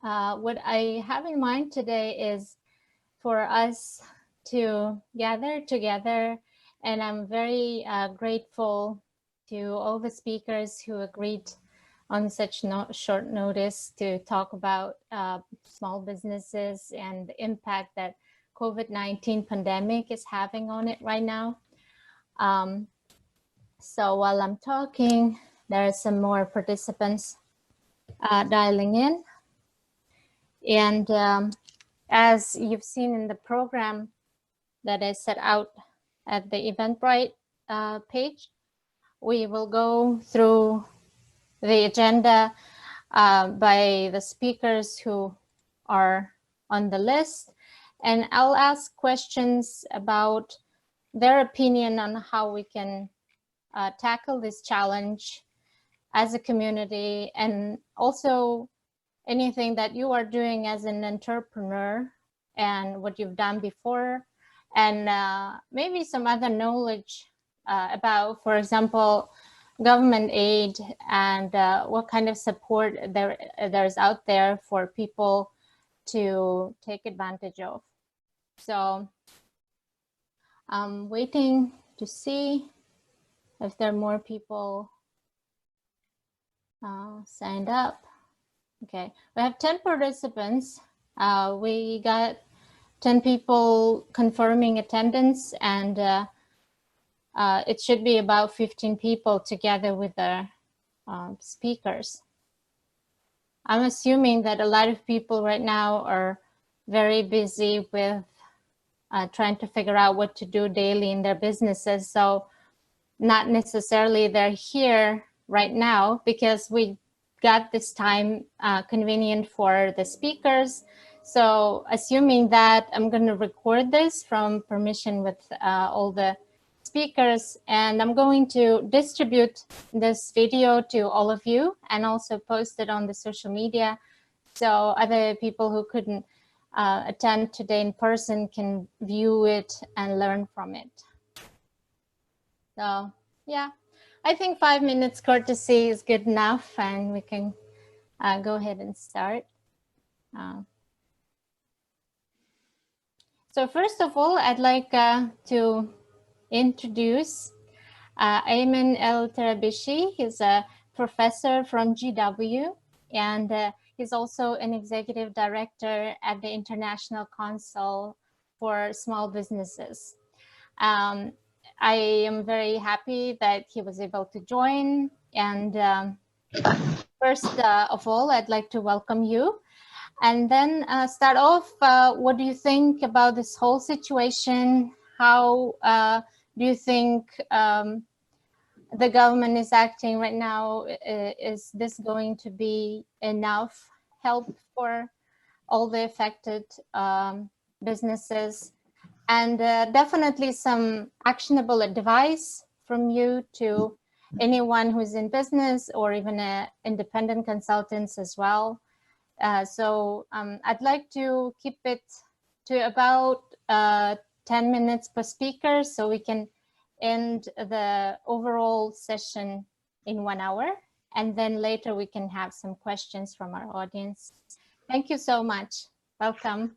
What I have in mind today is for us to gather together, and I'm very grateful to all the speakers who agreed on such short notice to talk about small businesses and the impact that COVID-19 pandemic is having on it right now. So while I'm talking, there are some more participants dialing in. And as you've seen in the program that is set out at the Eventbrite page, we will go through the agenda by the speakers who are on the list. And I'll ask questions about their opinion on how we can tackle this challenge as a community, and also anything that you are doing as an entrepreneur and what you've done before, and maybe some other knowledge about, for example, government aid and what kind of support there's out there for people to take advantage of. So I'm waiting to see if there are more people signed up. Okay, we have 10 participants. We got 10 people confirming attendance, and it should be about 15 people together with the speakers. I'm assuming that a lot of people right now are very busy with trying to figure out what to do daily in their businesses. So not necessarily they're here right now because we got this time convenient for the speakers. So assuming that, I'm going to record this from permission with all the speakers, and I'm going to distribute this video to all of you and also post it on the social media so other people who couldn't attend today in person can view it and learn from it. So yeah, I think 5 minutes courtesy is good enough, and we can go ahead and start. So first of all, I'd like to introduce Ayman El Tarabishy. He's a professor from GW, and he's also an executive director at the International Council for Small Businesses. I am very happy that he was able to join. And first of all, I'd like to welcome you. And then start off, what do you think about this whole situation? How do you think the government is acting right now? Is this going to be enough help for all the affected businesses? And definitely some actionable advice from you to anyone who's in business or even independent consultants as well. So I'd like to keep it to about 10 minutes per speaker so we can end the overall session in 1 hour. And then later we can have some questions from our audience. Thank you so much. Welcome.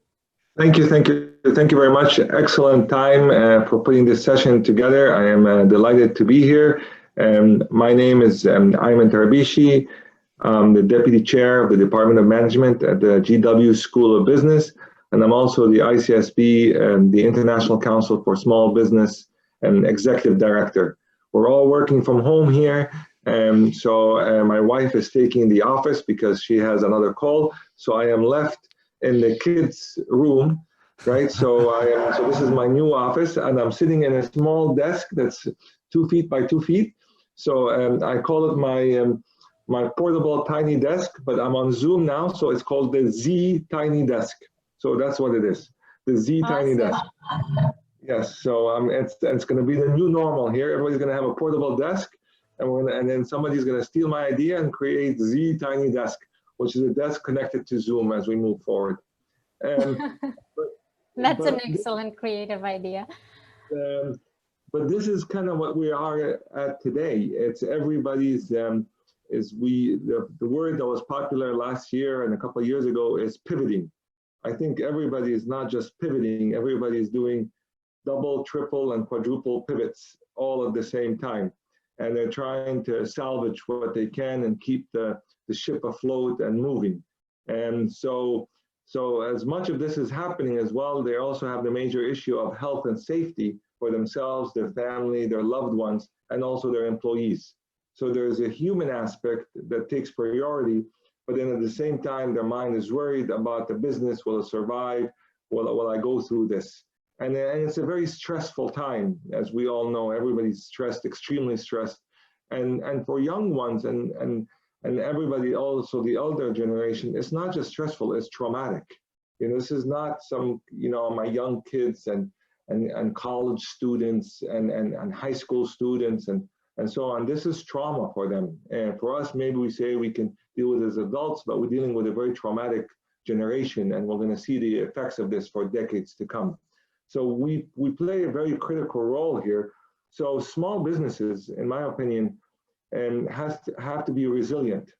Thank you very much. Excellent time for putting this session together. I am delighted to be here. My name is Ayman Tarabishy. I'm the Deputy Chair of the Department of Management at the GW School of Business, and I'm also the ICSB, the International Council for Small Business, and Executive Director. We're all working from home here, so my wife is taking the office because she has another call, so I am left in the kids' room, right? So this is my new office, and I'm sitting in a small desk that's 2 feet by 2 feet. So I call it my portable tiny desk, but I'm on Zoom now, so it's called the Z Tiny Desk. So that's what it is, the Z Tiny Desk. Yes, so it's going to be the new normal here. Everybody's going to have a portable desk, and then somebody's going to steal my idea and create Z Tiny Desk, which is a desk connected to Zoom as we move forward. That's an excellent creative idea. But this is kind of what we are at today. It's everybody's the word that was popular last year and a couple of years ago is pivoting. I think everybody is not just pivoting, everybody is doing double, triple, and quadruple pivots all at the same time. And they're trying to salvage what they can and keep the ship afloat and moving. And so as much of this is happening as well, they also have the major issue of health and safety for themselves, their family, their loved ones, and also their employees. So there's a human aspect that takes priority, but then at the same time, their mind is worried about the business. Will it survive? Will I go through this? And it's a very stressful time, as we all know. Everybody's stressed, extremely stressed. And for young ones and everybody, also the elder generation, it's not just stressful, it's traumatic. This is not some, my young kids and college students and high school students and so on. This is trauma for them. And for us, maybe we say we can deal with it as adults, but we're dealing with a very traumatic generation, and we're going to see the effects of this for decades to come. So we play a very critical role here. So small businesses, in my opinion, have to be resilient.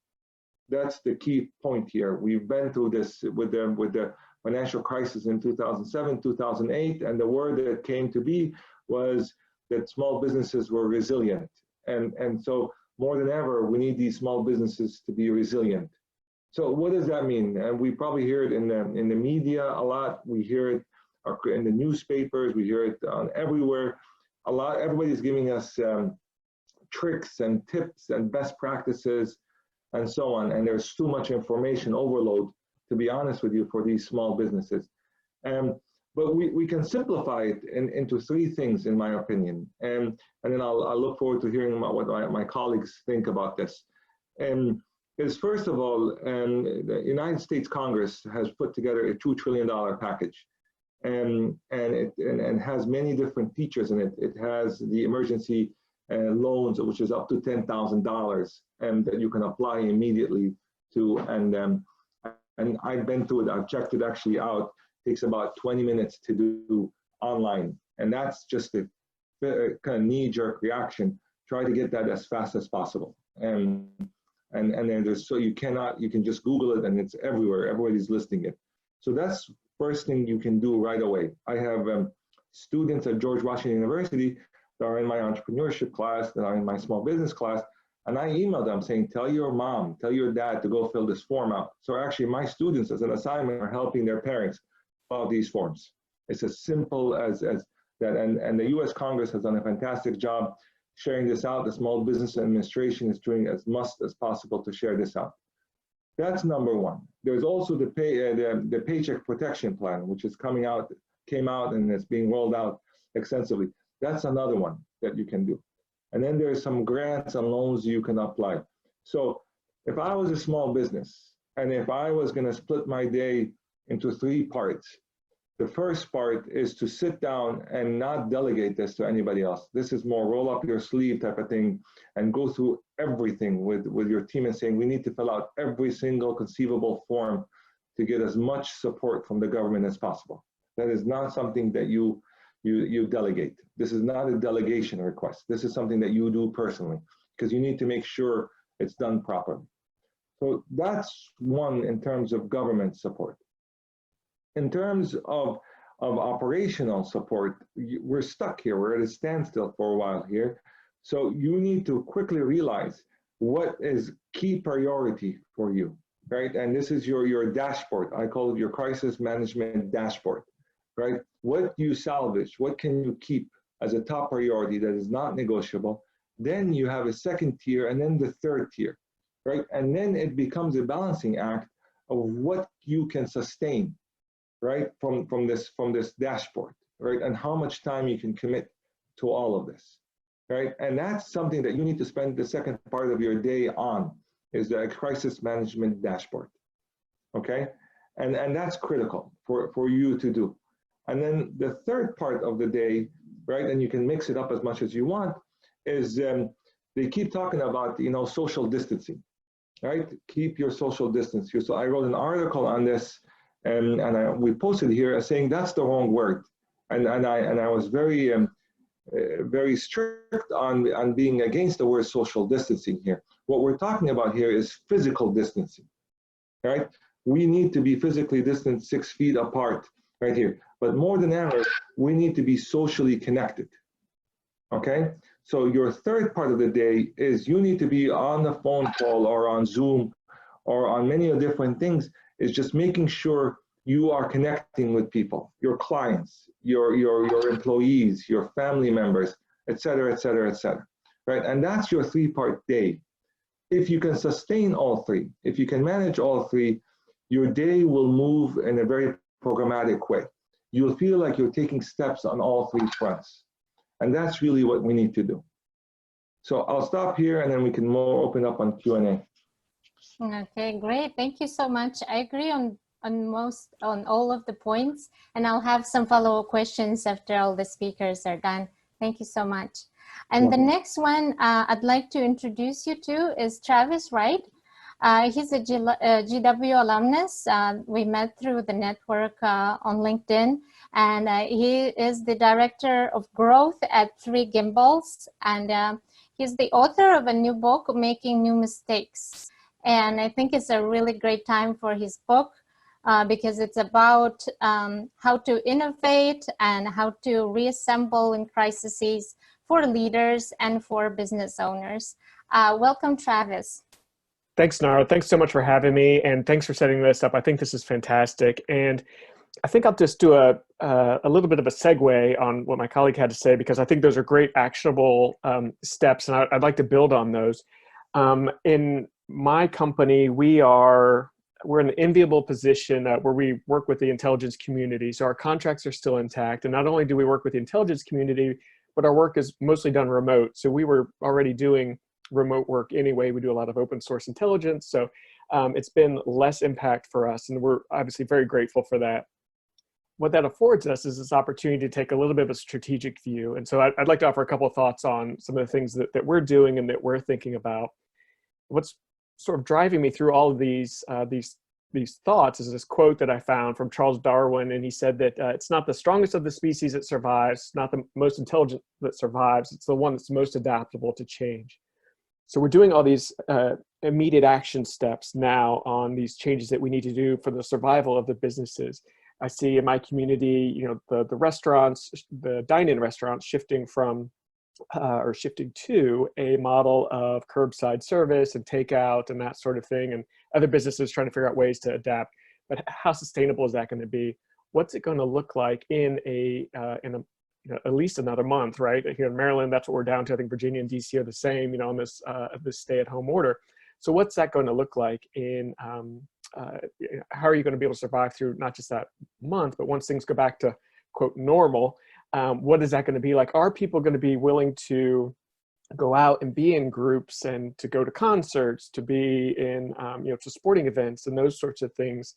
That's the key point here. We've been through this with the financial crisis in 2007, 2008, and the word that came to be was that small businesses were resilient. And so more than ever, we need these small businesses to be resilient. So what does that mean? And we probably hear it in the media a lot. We hear it in the newspapers. We hear it everywhere. A lot. Everybody's giving us tricks and tips and best practices and so on. And there's too much information overload, to be honest with you, for these small businesses. But we can simplify it into three things, in my opinion. And then I'll look forward to hearing about what my colleagues think about this. Is first of all, the United States Congress has put together a $2 trillion package. And it has many different features in it. It has the emergency loans, which is up to $10,000, and that you can apply immediately to. And I've been through it. I've checked it actually out. It takes about 20 minutes to do online, and that's just a kind of knee-jerk reaction. Try to get that as fast as possible. And then there's you can just Google it, and it's everywhere. Everybody's listing it. So that's first thing you can do right away. I have students at George Washington University that are in my entrepreneurship class, that are in my small business class, and I email them saying, tell your mom, tell your dad to go fill this form out. So actually my students as an assignment are helping their parents fill out these forms. It's as simple as that, and the US Congress has done a fantastic job sharing this out. The Small Business Administration is doing as much as possible to share this out. That's number one. There's also the Paycheck Protection Plan, which is came out and it's being rolled out extensively. That's another one that you can do. And then there's some grants and loans you can apply. So if I was a small business, and if I was going to split my day into three parts, the first part is to sit down and not delegate this to anybody else. This is more roll up your sleeve type of thing and go through everything with your team and saying, we need to fill out every single conceivable form to get as much support from the government as possible. That is not something that you delegate. This is not a delegation request. This is something that you do personally, because you need to make sure it's done properly. So that's one in terms of government support. In terms of operational support, we're stuck here. We're at a standstill for a while here. So you need to quickly realize what is key priority for you, right? And this is your dashboard. I call it your crisis management dashboard, right? What you salvage, what can you keep as a top priority that is not negotiable? Then you have a second tier and then the third tier, right? And then it becomes a balancing act of what you can sustain, right, from this dashboard, right, and how much time you can commit to all of this, right? And that's something that you need to spend the second part of your day on, is the crisis management dashboard, okay? And that's critical for you to do. And then the third part of the day, right, and you can mix it up as much as you want, is they keep talking about, social distancing, right? Keep your social distance. So I wrote an article on this, and we posted here saying that's the wrong word, and I was very very strict on being against the word social distancing here. What we're talking about here is physical distancing, right? We need to be physically distant 6 feet apart right here. But more than ever, we need to be socially connected, okay? So your third part of the day is you need to be on the phone call or on Zoom or on many different things, is just making sure you are connecting with people, your clients, your employees, your family members, et cetera, et cetera, et cetera, right? And that's your 3-part day. If you can sustain all 3, if you can manage all 3, your day will move in a very programmatic way. You'll feel like you're taking steps on all 3 fronts. And that's really what we need to do. So I'll stop here and then we can more open up on Q&A. Okay, great. Thank you so much. I agree on all of the points, and I'll have some follow-up questions after all the speakers are done. Thank you so much. And the next one I'd like to introduce you to is Travis Wright. He's a GW alumnus. We met through the network on LinkedIn, and he is the Director of Growth at 3 Gimbals, and he's the author of a new book, Making New Mistakes. And I think it's a really great time for his book because it's about how to innovate and how to reassemble in crises for leaders and for business owners. Welcome, Travis. Thanks, Nara. Thanks so much for having me, and thanks for setting this up. I think this is fantastic. And I think I'll just do a little bit of a segue on what my colleague had to say, because I think those are great actionable steps, and I'd like to build on those. In my company, we're in an enviable position where we work with the intelligence community. So our contracts are still intact. And not only do we work with the intelligence community, but our work is mostly done remote. So we were already doing remote work anyway. We do a lot of open source intelligence. So it's been less impact for us. And we're obviously very grateful for that. What that affords us is this opportunity to take a little bit of a strategic view. And so I'd like to offer a couple of thoughts on some of the things that we're doing and that we're thinking about. What's sort of driving me through all of these thoughts is this quote that I found from Charles Darwin, and he said that it's not the strongest of the species that survives, not the most intelligent that survives, it's the one that's most adaptable to change. So we're doing all these immediate action steps now on these changes that we need to do for the survival of the businesses. I see in my community, you know, the restaurants, the dine-in restaurants shifting from or shifting to a model of curbside service and takeout and that sort of thing, and other businesses trying to figure out ways to adapt. But how sustainable is that going to be? What's it going to look like in at least another month, right? Here in Maryland, that's what we're down to. I think Virginia and DC are the same, you know, on this stay-at-home order. So what's that going to look like in? How are you going to be able to survive through not just that month, but once things go back to quote normal? What is that going to be like? Are people going to be willing to go out and be in groups and to go to concerts, to be in, to sporting events and those sorts of things?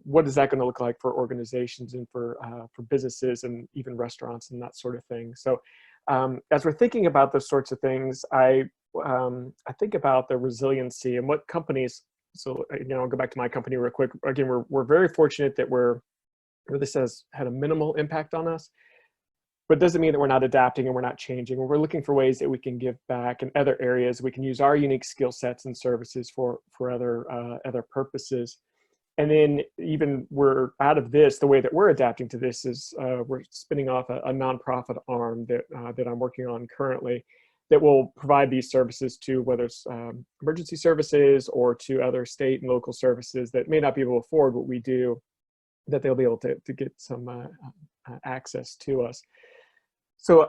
What is that going to look like for organizations and for businesses and even restaurants and that sort of thing? So as we're thinking about those sorts of things, I think about the resiliency and what companies, so, I'll go back to my company real quick. Again, we're very fortunate that this has had a minimal impact on us. But it doesn't mean that we're not adapting and we're not changing. We're looking for ways that we can give back in other areas. We can use our unique skill sets and services for other purposes. And then even we're out of this, the way that we're adapting to this is we're spinning off a nonprofit arm that I'm working on currently that will provide these services to whether it's emergency services or to other state and local services that may not be able to afford what we do, that they'll be able to get some access to us. So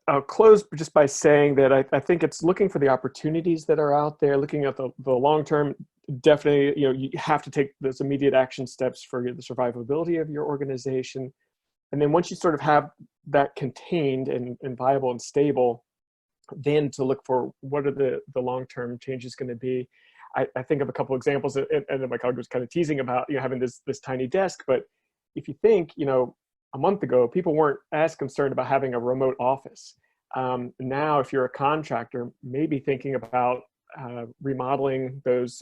I'll close just by saying that I think it's looking for the opportunities that are out there, looking at the long term. Definitely, you have to take those immediate action steps for the survivability of your organization. And then once you sort of have that contained and viable and stable, then to look for what are the long-term changes going to be. I think of a couple examples, and my colleague was kind of teasing about having this tiny desk. But if you think, a month ago, people weren't as concerned about having a remote office. Now, if you're a contractor, maybe thinking about remodeling those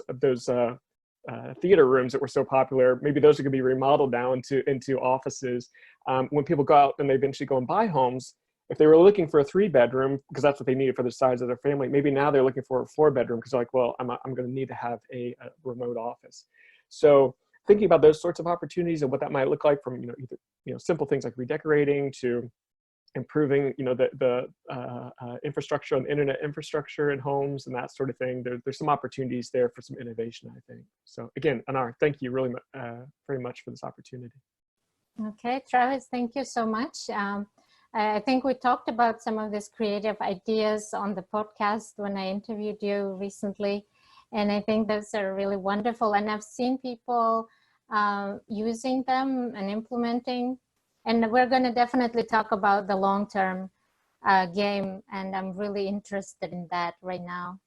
theater rooms that were so popular, maybe those are going to be remodeled now into offices. When people go out and they eventually go and buy homes, if they were looking for a 3-bedroom because that's what they needed for the size of their family, maybe now they're looking for a 4-bedroom because they're like, well, I'm going to need to have a remote office. So thinking about those sorts of opportunities and what that might look like, from either simple things like redecorating to improving the infrastructure and internet infrastructure in homes and that sort of thing. There's some opportunities there for some innovation, I think. So again, Anar, thank you really very much for this opportunity. Okay, Travis, thank you so much. I think we talked about some of these creative ideas on the podcast when I interviewed you recently, and I think those are really wonderful. And I've seen people using them and implementing, and we're going to definitely talk about the long-term game, and I'm really interested in that right now.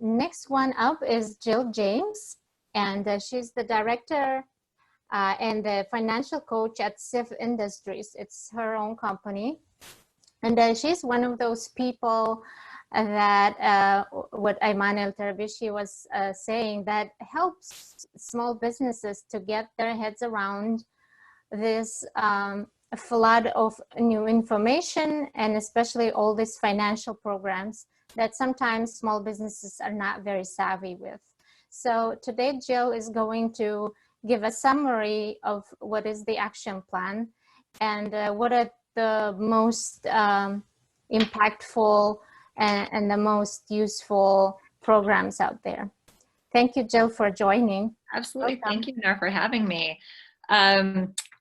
Next one up is Jill James, and she's the director and the financial coach at SIF Industries. It's her own company. And she's one of those people that, what Ayman Tarabishy was saying, that helps small businesses to get their heads around this flood of new information, and especially all these financial programs that sometimes small businesses are not very savvy with. So today, Jill is going to give a summary of what is the action plan and what are the most impactful and the most useful programs out there. Thank you, Jill, for joining. Absolutely. Thank you, Anar, for having me.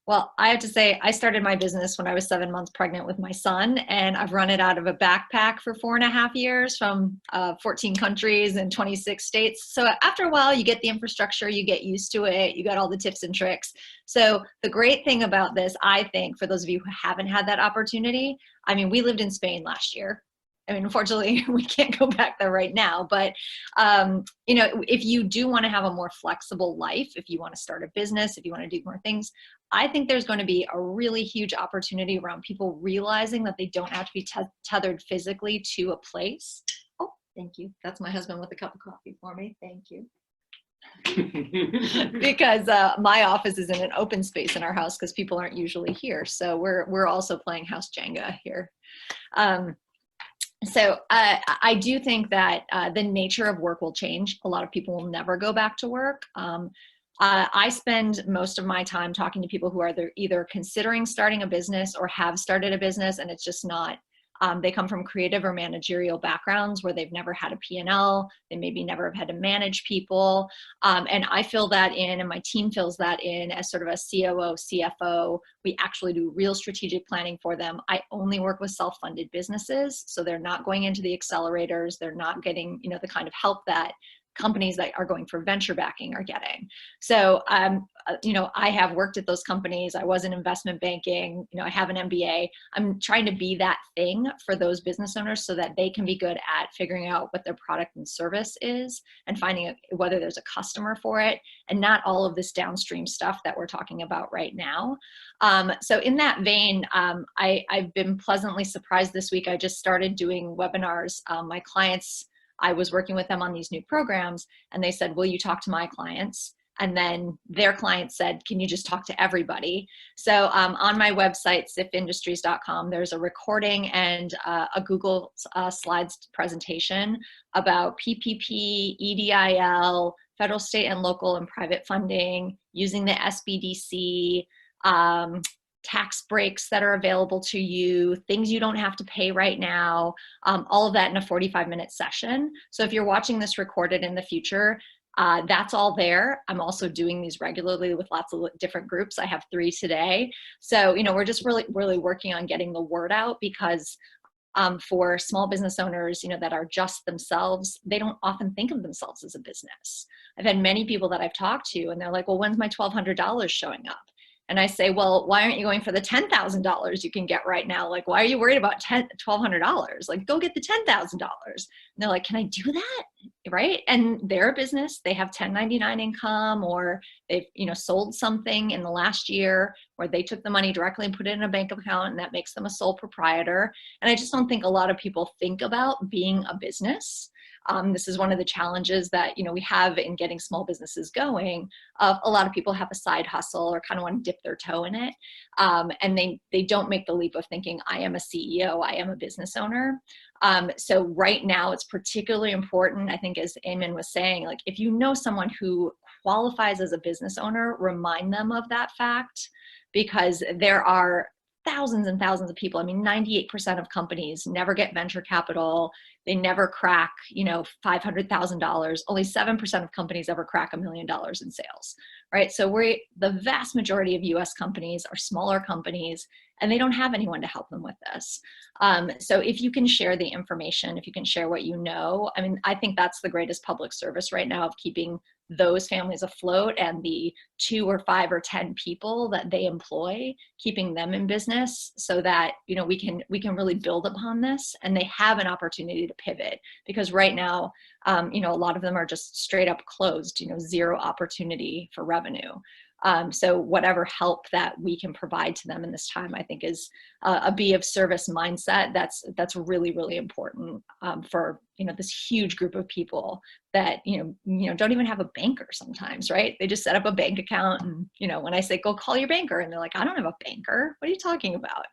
Well, I have to say, I started my business when I was 7 months pregnant with my son, and I've run it out of a backpack for 4.5 years from 14 countries and 26 states. So after a while, you get the infrastructure, you get used to it, you got all the tips and tricks. So the great thing about this, I think, for those of you who haven't had that opportunity, I mean, we lived in Spain last year. I mean, unfortunately, we can't go back there right now, but, if you do want to have a more flexible life, if you want to start a business, if you want to do more things, I think there's going to be a really huge opportunity around people realizing that they don't have to be tethered physically to a place. Oh, thank you. That's my husband with a cup of coffee for me. Thank you. Because my office is in an open space in our house because people aren't usually here. So we're also playing House Jenga here. So I do think that the nature of work will change. A lot of people will never go back to work. I spend most of my time talking to people who are either considering starting a business or have started a business, and it's just not. They come from creative or managerial backgrounds where they've never had a P&L. They maybe never have had to manage people. And I fill that in, and my team fills that in as sort of a COO, CFO. We actually do real strategic planning for them. I only work with self-funded businesses, so they're not going into the accelerators. They're not getting, the kind of help that companies that are going for venture backing are getting. So, I have worked at those companies. I was in investment banking, I have an MBA. I'm trying to be that thing for those business owners so that they can be good at figuring out what their product and service is and finding out whether there's a customer for it, and not all of this downstream stuff that we're talking about right now. So in that vein, I've been pleasantly surprised this week. I just started doing webinars. My clients, I was working with them on these new programs, and they said, will you talk to my clients? And then their clients said, can you just talk to everybody? So on my website, sifindustries.com, there's a recording and a Google Slides presentation about PPP, EDIL, federal, state, and local and private funding, using the SBDC, tax breaks that are available to you, things you don't have to pay right now, all of that in a 45-minute session. So if you're watching this recorded in the future, that's all there. I'm also doing these regularly with lots of different groups. I have 3 today. So, we're just really working on getting the word out, because for small business owners, that are just themselves, they don't often think of themselves as a business. I've had many people that I've talked to, and they're like, well, when's my $1,200 showing up? And I say, well, why aren't you going for the $10,000 you can get right now? Like, why are you worried about $1,200? Like, go get the $10,000. And they're like, can I do that? Right? And they're a business. They have 1099 income, or they've, sold something in the last year where they took the money directly and put it in a bank account, and that makes them a sole proprietor. And I just don't think a lot of people think about being a business. This is one of the challenges that, we have in getting small businesses going. A lot of people have a side hustle or kind of want to dip their toe in it. And they don't make the leap of thinking, I am a CEO, I am a business owner. So right now it's particularly important, I think, as Eamon was saying, like if you know someone who qualifies as a business owner, remind them of that fact, because there are thousands and thousands of people. I mean, 98% of companies never get venture capital. They never crack, $500,000. Only 7% of companies ever crack $1 million in sales, right? So the vast majority of US companies are smaller companies, and they don't have anyone to help them with this. So if you can share the information, if you can share what you know, I mean, I think that's the greatest public service right now, of keeping those families afloat and the 2 or 5 or 10 people that they employ, keeping them in business, so that we can really build upon this, and they have an opportunity to pivot, because right now a lot of them are just straight up closed, zero opportunity for revenue. So whatever help that we can provide to them in this time, I think, is a be of service mindset. That's really, really important for this huge group of people that don't even have a banker sometimes, right? They just set up a bank account, and when I say go call your banker, and they're like, I don't have a banker. What are you talking about?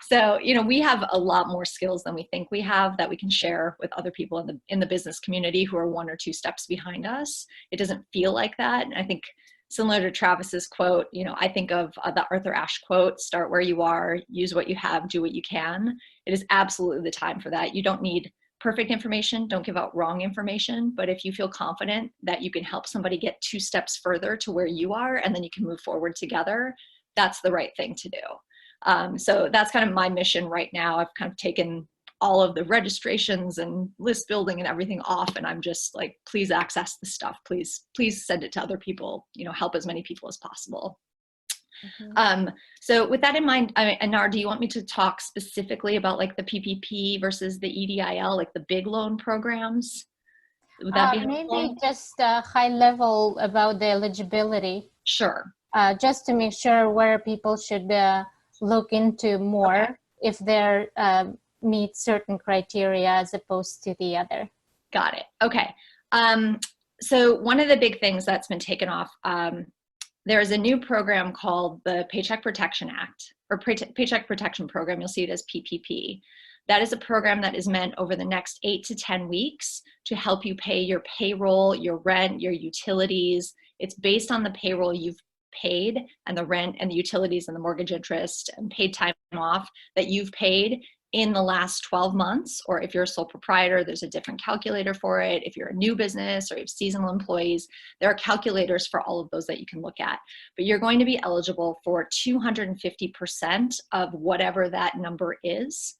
So we have a lot more skills than we think we have that we can share with other people in the business community who are 1 or 2 steps behind us. It doesn't feel like that, and I think, similar to Travis's quote, I think of the Arthur Ashe quote, start where you are, use what you have, do what you can. It is absolutely the time for that. You don't need perfect information, don't give out wrong information, but if you feel confident that you can help somebody get 2 steps further to where you are, and then you can move forward together, that's the right thing to do. So that's kind of my mission right now. I've kind of taken all of the registrations and list building and everything off, and I'm just like, please access the stuff, please send it to other people, help as many people as possible. Mm-hmm. So with that in mind, Anar, do you want me to talk specifically about like the PPP versus the EDIL, like the big loan programs? Would that be helpful? Maybe just a high level about the eligibility. Sure. Just to make sure where people should look into more, okay, if they're meet certain criteria as opposed to the other. Got it. Okay. So one of the big things that's been taken off, there's a new program called the Paycheck Protection Act, or Paycheck Protection Program. You'll see it as PPP. That is a program that is meant over the next 8 to 10 weeks to help you pay your payroll, your rent, your utilities. It's based on the payroll you've paid and the rent and the utilities and the mortgage interest and paid time off that you've paid in the last 12 months, or if you're a sole proprietor, there's a different calculator for it. If you're a new business or you have seasonal employees, there are calculators for all of those that you can look at. But you're going to be eligible for 250% of whatever that number is.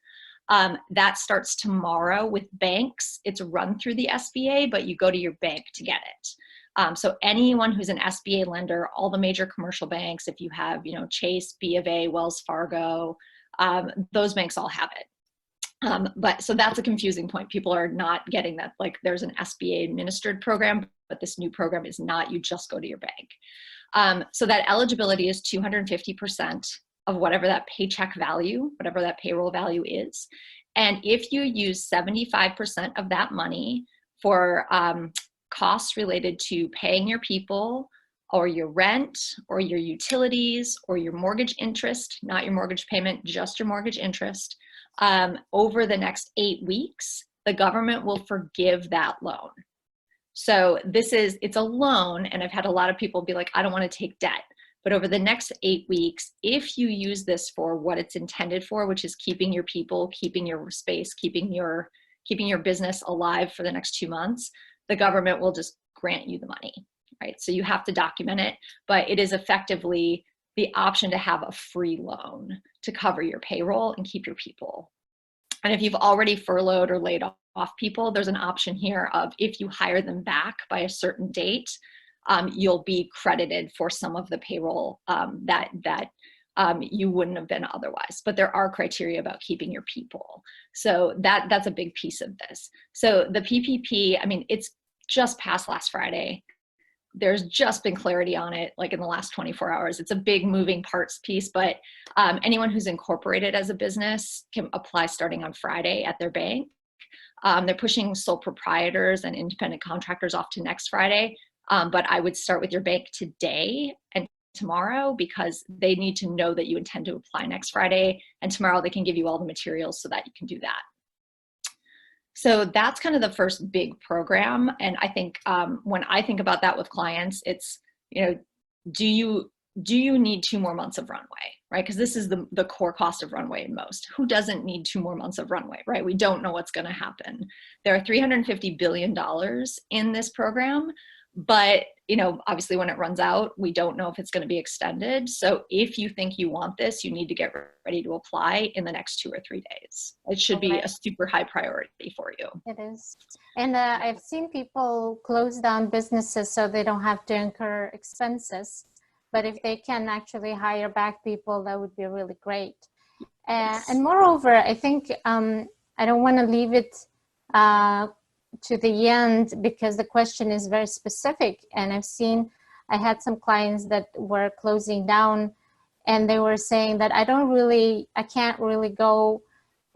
That starts tomorrow with banks. It's run through the SBA, but you go to your bank to get it. So anyone who's an SBA lender, all the major commercial banks, if you have, Chase, B of A, Wells Fargo, those banks all have it. But so that's a confusing point. People are not getting that, like there's an SBA administered program, but this new program is not. You just go to your bank. So that eligibility is 250% of whatever that paycheck value, whatever that payroll value is. And if you use 75% of that money for costs related to paying your people, or your rent, or your utilities, or your mortgage interest, not your mortgage payment, just your mortgage interest, over the next 8 weeks, the government will forgive that loan. So it's a loan, and I've had a lot of people be like, I don't want to take debt. But over the next 8 weeks, if you use this for what it's intended for, which is keeping your people, keeping your space, keeping your business alive for the next 2 months, the government will just grant you the money. Right? So you have to document it, but it is effectively the option to have a free loan to cover your payroll and keep your people. And if you've already furloughed or laid off people, there's an option here of if you hire them back by a certain date, you'll be credited for some of the payroll that you wouldn't have been otherwise. But there are criteria about keeping your people. So that's a big piece of this. So the PPP, I mean, it's just passed last Friday. There's just been clarity on it, like in the last 24 hours. It's a big moving parts piece, but anyone who's incorporated as a business can apply starting on Friday at their bank. They're pushing sole proprietors and independent contractors off to next Friday. But I would start with your bank today and tomorrow, because they need to know that you intend to apply next Friday, and tomorrow they can give you all the materials so that you can do that. So that's kind of the first big program. And I think when I think about that with clients, it's, you know, do you need 2 more months of runway, right? Because this is the core cost of runway in most. Who doesn't need 2 more months of runway, right? We don't know what's going to happen. There are $350 billion in this program, but, you know, obviously when it runs out, we don't know if it's going to be extended. So if you think you want this, you need to get ready to apply in the next 2 or 3 days. It should be a super high priority for you. It is. And I've seen people close down businesses so they don't have to incur expenses. But if they can actually hire back people, that would be really great. And moreover, I think I don't want to leave it to the end, because the question is very specific. And I had some clients that were closing down, and they were saying that I can't really go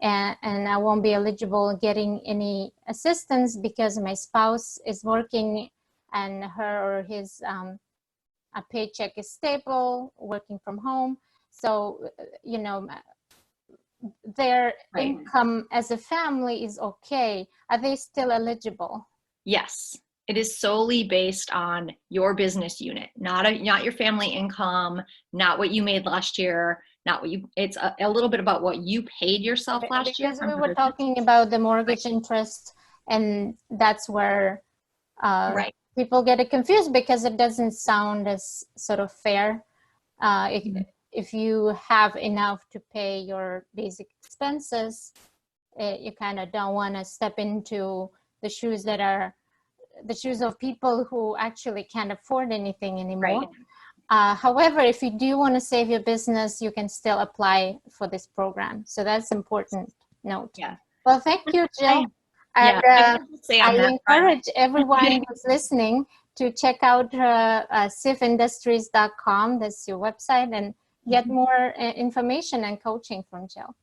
and I won't be eligible getting any assistance because my spouse is working and her or his a paycheck is stable, working from home. So, you know, their income as a family is okay. Are they still eligible? Yes, it is solely based on your business unit, not your family income, not what you made last year, not what you, it's a little bit about what you paid yourself last year. Because we were talking about the mortgage interest, and that's where people get it confused, because it doesn't sound as sort of fair. If you have enough to pay your basic expenses, you kind of don't want to step into the shoes that are the shoes of people who actually can't afford anything anymore. However, if you do want to save your business, you can still apply for this program. So that's important note. Yeah. Well, thank you, Jill. And I encourage everyone who's listening to check out sifindustries.com. That's your website, and get more information and coaching from Jill.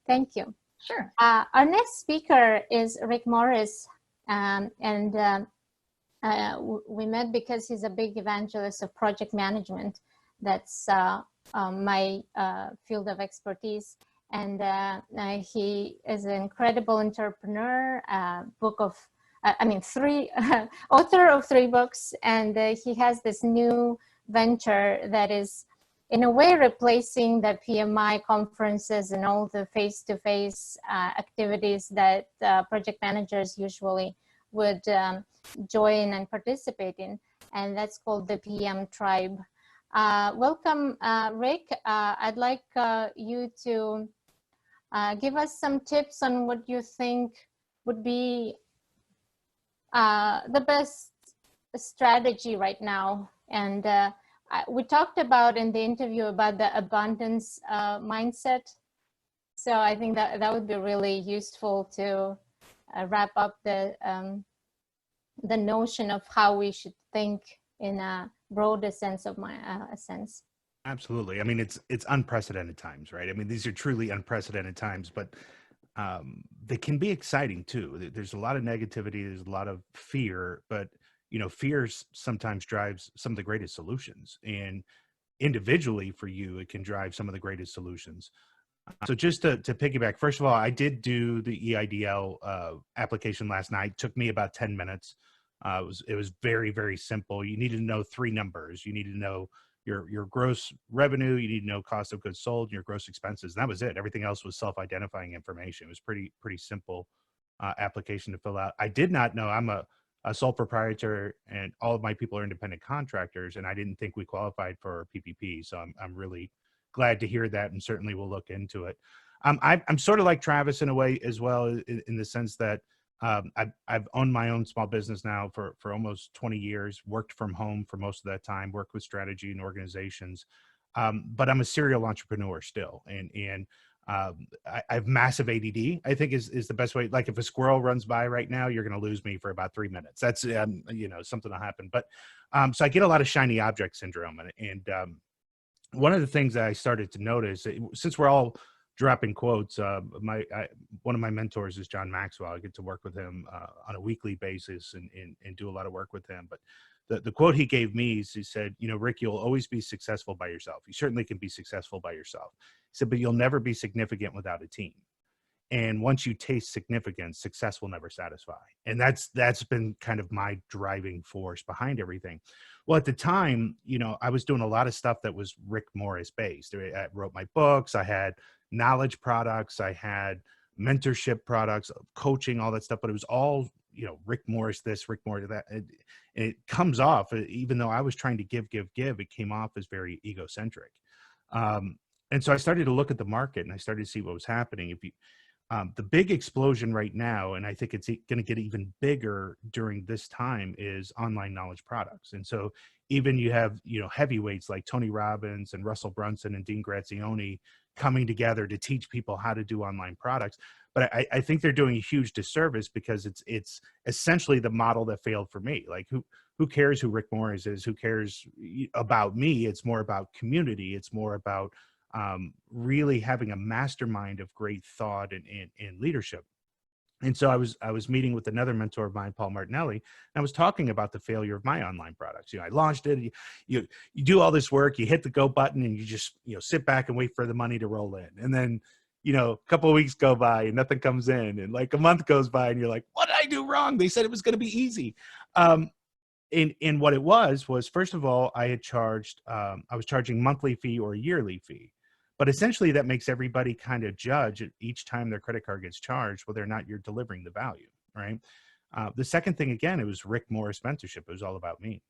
Thank you. Sure. Our next speaker is Rick Morris, we met because he's a big evangelist of project management. That's my field of expertise. And he is an incredible entrepreneur, author of 3 books. And he has this new venture that is in a way replacing the PMI conferences and all the face-to-face activities that project managers usually would join and participate in, and that's called the PM Tribe. Welcome, Rick. I'd like you to give us some tips on what you think would be the best strategy right now. And we talked about in the interview about the abundance mindset. So I think that would be really useful to wrap up the notion of how we should think in a broader sense of sense. Absolutely. I mean, it's unprecedented times, right? I mean, these are truly unprecedented times, but they can be exciting too. There's a lot of negativity. There's a lot of fear, but you know, fear sometimes drives some of the greatest solutions, and individually for you, it can drive some of the greatest solutions. So just to piggyback, first of all, I did do the EIDL application last night. It took me about 10 minutes. It was very, very simple. You needed to know 3 numbers. You needed to know your gross revenue, you need to know cost of goods sold, and your gross expenses. And that was it. Everything else was self-identifying information. It was pretty simple application to fill out. I did not know I'm a sole proprietor, and all of my people are independent contractors, and I didn't think we qualified for PPP. So I'm really glad to hear that, and certainly we'll look into it. I'm sort of like Travis in a way as well, in the sense that I've owned my own small business now for almost 20 years, worked from home for most of that time, worked with strategy and organizations. But I'm a serial entrepreneur still. And I have massive ADD, I think is the best way. Like if a squirrel runs by right now, you're going to lose me for about 3 minutes. That's, you know, something will happen. But so I get a lot of shiny object syndrome. And one of the things that I started to notice, since we're all dropping quotes. One of my mentors is John Maxwell. I get to work with him on a weekly basis and do a lot of work with him. But the quote he gave me is, he said, you know, Rick, you'll always be successful by yourself. You certainly can be successful by yourself. He said, but you'll never be significant without a team. And once you taste significance, success will never satisfy. And that's been kind of my driving force behind everything. Well, at the time, you know, I was doing a lot of stuff that was Rick Morris based. I wrote my books. I had knowledge products. I had mentorship products, coaching, all that stuff. But it was all, you know, Rick Morris this, Rick Morris that. And it comes off, even though I was trying to give, it came off as very egocentric. And so I started to look at the market and I started to see what was happening. The big explosion right now, and I think it's going to get even bigger during this time, is online knowledge products. And so even you have, you know, heavyweights like Tony Robbins and Russell Brunson and Dean Graziosi coming together to teach people how to do online products. But I think they're doing a huge disservice, because it's essentially the model that failed for me. Like who cares who Rick Morris is? Who cares about me? It's more about community. It's more about really having a mastermind of great thought and leadership. And so I was meeting with another mentor of mine, Paul Martinelli, and I was talking about the failure of my online products. You know, I launched it. You do all this work, you hit the go button, and you just, you know, sit back and wait for the money to roll in. And then, you know, a couple of weeks go by and nothing comes in, and like a month goes by and you're like, what did I do wrong? They said it was going to be easy. And what it was first of all, I was charging monthly fee or a yearly fee. But essentially that makes everybody kind of judge each time their credit card gets charged whether or not you're delivering the value, right? The second thing, again, it was Rick Morris mentorship. It was all about me.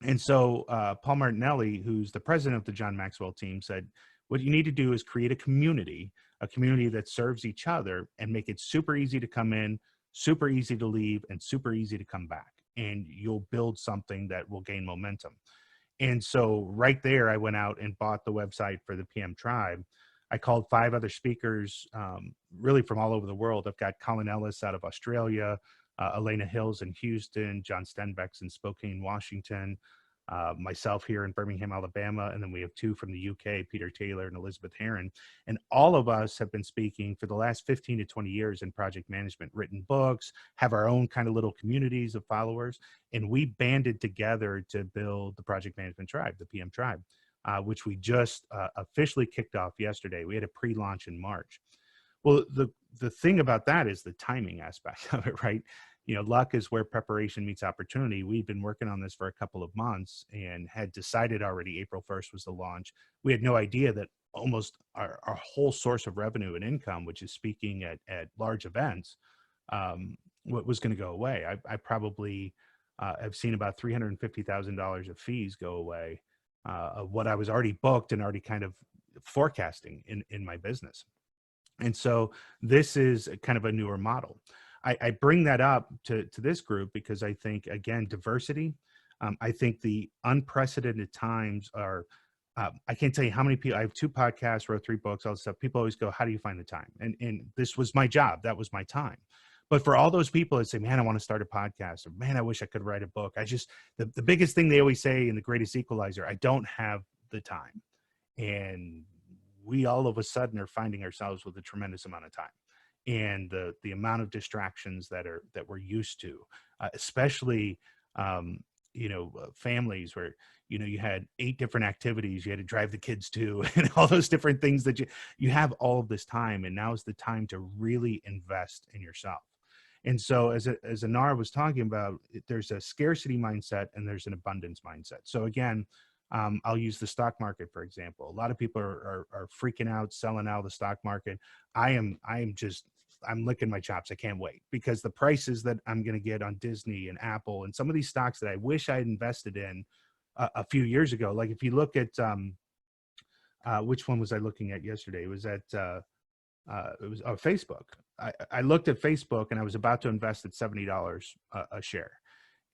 And so Paul Martinelli, who's the president of the John Maxwell team, said, what you need to do is create a community that serves each other, and make it super easy to come in, super easy to leave, and super easy to come back. And you'll build something that will gain momentum. And so right there, I went out and bought the website for the PM Tribe. I called 5 other speakers, really from all over the world. I've got Colin Ellis out of Australia, Elena Hills in Houston, John Stenbeck's in Spokane, Washington, myself here in Birmingham, Alabama, and then we have 2 from the UK, Peter Taylor and Elizabeth Heron. And all of us have been speaking for the last 15 to 20 years in project management, written books, have our own kind of little communities of followers. And we banded together to build the Project Management Tribe, the PM Tribe, which we just officially kicked off yesterday. We had a pre-launch in March. Well, the thing about that is the timing aspect of it, right? You know, luck is where preparation meets opportunity. We've been working on this for a couple of months and had decided already April 1st was the launch. We had no idea that almost our whole source of revenue and income, which is speaking at large events, was going to go away. I probably have seen about $350,000 of fees go away of what I was already booked and already kind of forecasting in my business. And so this is kind of a newer model. I bring that up to this group because I think, again, diversity. I think the unprecedented times are, I can't tell you how many people, I have 2 podcasts, wrote 3 books, all this stuff. People always go, how do you find the time? And this was my job. That was my time. But for all those people that say, man, I want to start a podcast, or man, I wish I could write a book. The biggest thing they always say in the greatest equalizer, I don't have the time. And we all of a sudden are finding ourselves with a tremendous amount of time. And the amount of distractions that we're used to, especially, families where, you had 8 different activities you had to drive the kids to, and all those different things that you have all of this time. And now is the time to really invest in yourself. And so as Anar was talking about, there's a scarcity mindset and there's an abundance mindset. So again, I'll use the stock market, for example. A lot of people are freaking out, selling out of the stock market. I'm licking my chops. I can't wait, because the prices that I'm going to get on Disney and Apple and some of these stocks that I wish I had invested in a few years ago. Like if you look at, which one was I looking at yesterday? It was at, Facebook. I looked at Facebook and I was about to invest at $70 a share.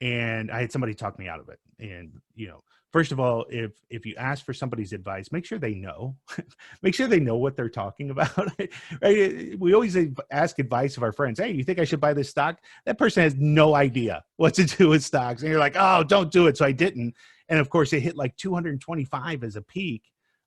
And I had somebody talk me out of it. And, first of all, if you ask for somebody's advice, make sure they know, make sure they know what they're talking about. Right? We always ask advice of our friends. Hey, you think I should buy this stock? That person has no idea what to do with stocks. And you're like, oh, don't do it. So I didn't. And of course it hit like 225 as a peak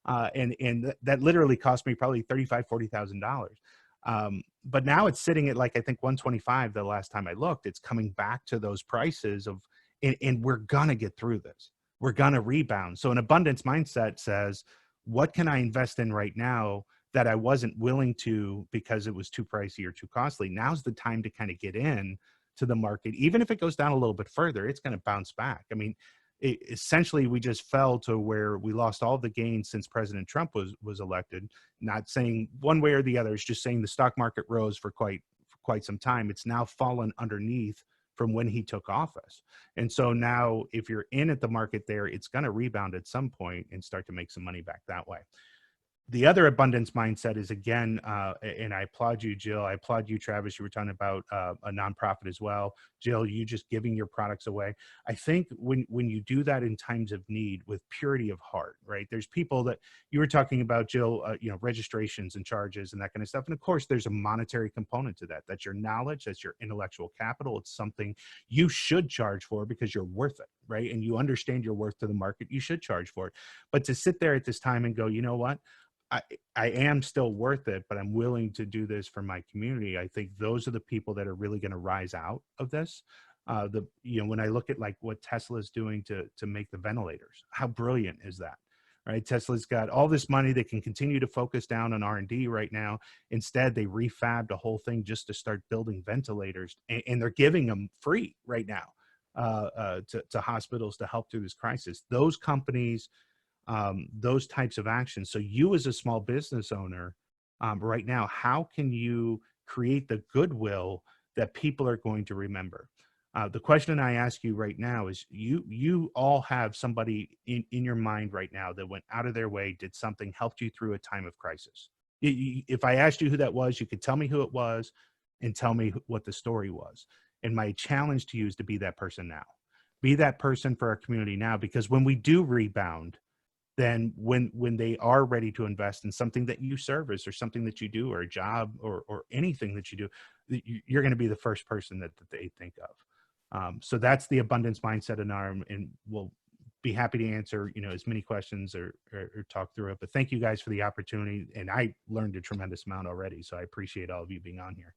And that literally cost me probably $35,000-$40,000. But now it's sitting at like, I think 125 the last time I looked. It's coming back to those prices of, and we're gonna get through this. We're gonna rebound. So an abundance mindset says, what can I invest in right now that I wasn't willing to because it was too pricey or too costly? Now's the time to kind of get in to the market. Even if it goes down a little bit further, it's going to bounce back. I mean, essentially we just fell to where we lost all the gains since President Trump was elected. Not saying one way or the other, it's just saying the stock market rose for quite some time. It's now fallen underneath from when he took office. And so now if you're in at the market there, it's going to rebound at some point and start to make some money back that way. The other abundance mindset is, again, and I applaud you, Jill. I applaud you, Travis. You were talking about a nonprofit as well. Jill, you just giving your products away. I think when you do that in times of need with purity of heart, right? There's people that you were talking about, Jill, registrations and charges and that kind of stuff. And of course, there's a monetary component to that. That's your knowledge. That's your intellectual capital. It's something you should charge for because you're worth it, right? And you understand your worth to the market. You should charge for it. But to sit there at this time and go, you know what? I am still worth it, but I'm willing to do this for my community. I think those are the people that are really going to rise out of this. When I look at like what Tesla's doing to make the ventilators, how brilliant is that, right? Tesla's got all this money. They can continue to focus down on R&D right now. Instead, they refabbed a whole thing just to start building ventilators, and they're giving them free right now to hospitals to help through this crisis. Those companies, those types of actions. So you as a small business owner right now, how can you create the goodwill that people are going to remember? The question I ask you right now is, you all have somebody in your mind right now that went out of their way, did something, helped you through a time of crisis. If I asked you who that was, you could tell me who it was and tell me what the story was. And my challenge to you is to be that person now. Be that person for our community now, because when we do rebound, then when they are ready to invest in something that you service or something that you do or a job or anything that you do, you're going to be the first person that they think of. So that's the abundance mindset, Anar, and we'll be happy to answer as many questions or talk through it. But thank you guys for the opportunity, and I learned a tremendous amount already. So I appreciate all of you being on here.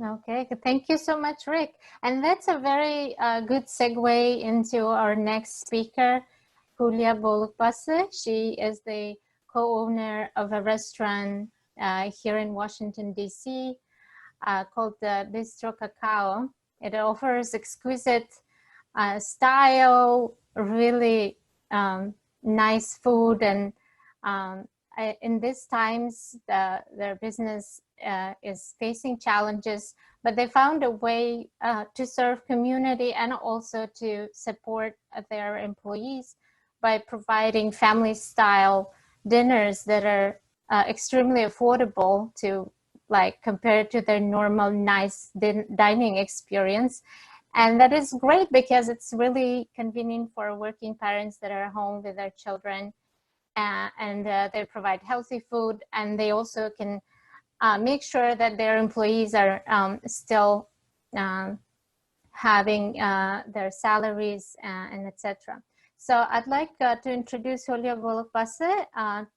Okay, thank you so much, Rick. And that's a very good segue into our next speaker, Julia Bolukbaşı. She is the co-owner of a restaurant here in Washington, D.C. Called Bistro Cacao. It offers exquisite style, really nice food, and in these times, their business is facing challenges, but they found a way to serve community and also to support their employees by providing family-style dinners that are extremely affordable to compared to their normal nice dining experience. And that is great because it's really convenient for working parents that are home with their children, and they provide healthy food, and they also can make sure that their employees are still having their salaries and etc. So I'd like to introduce Julia Bolukbaşı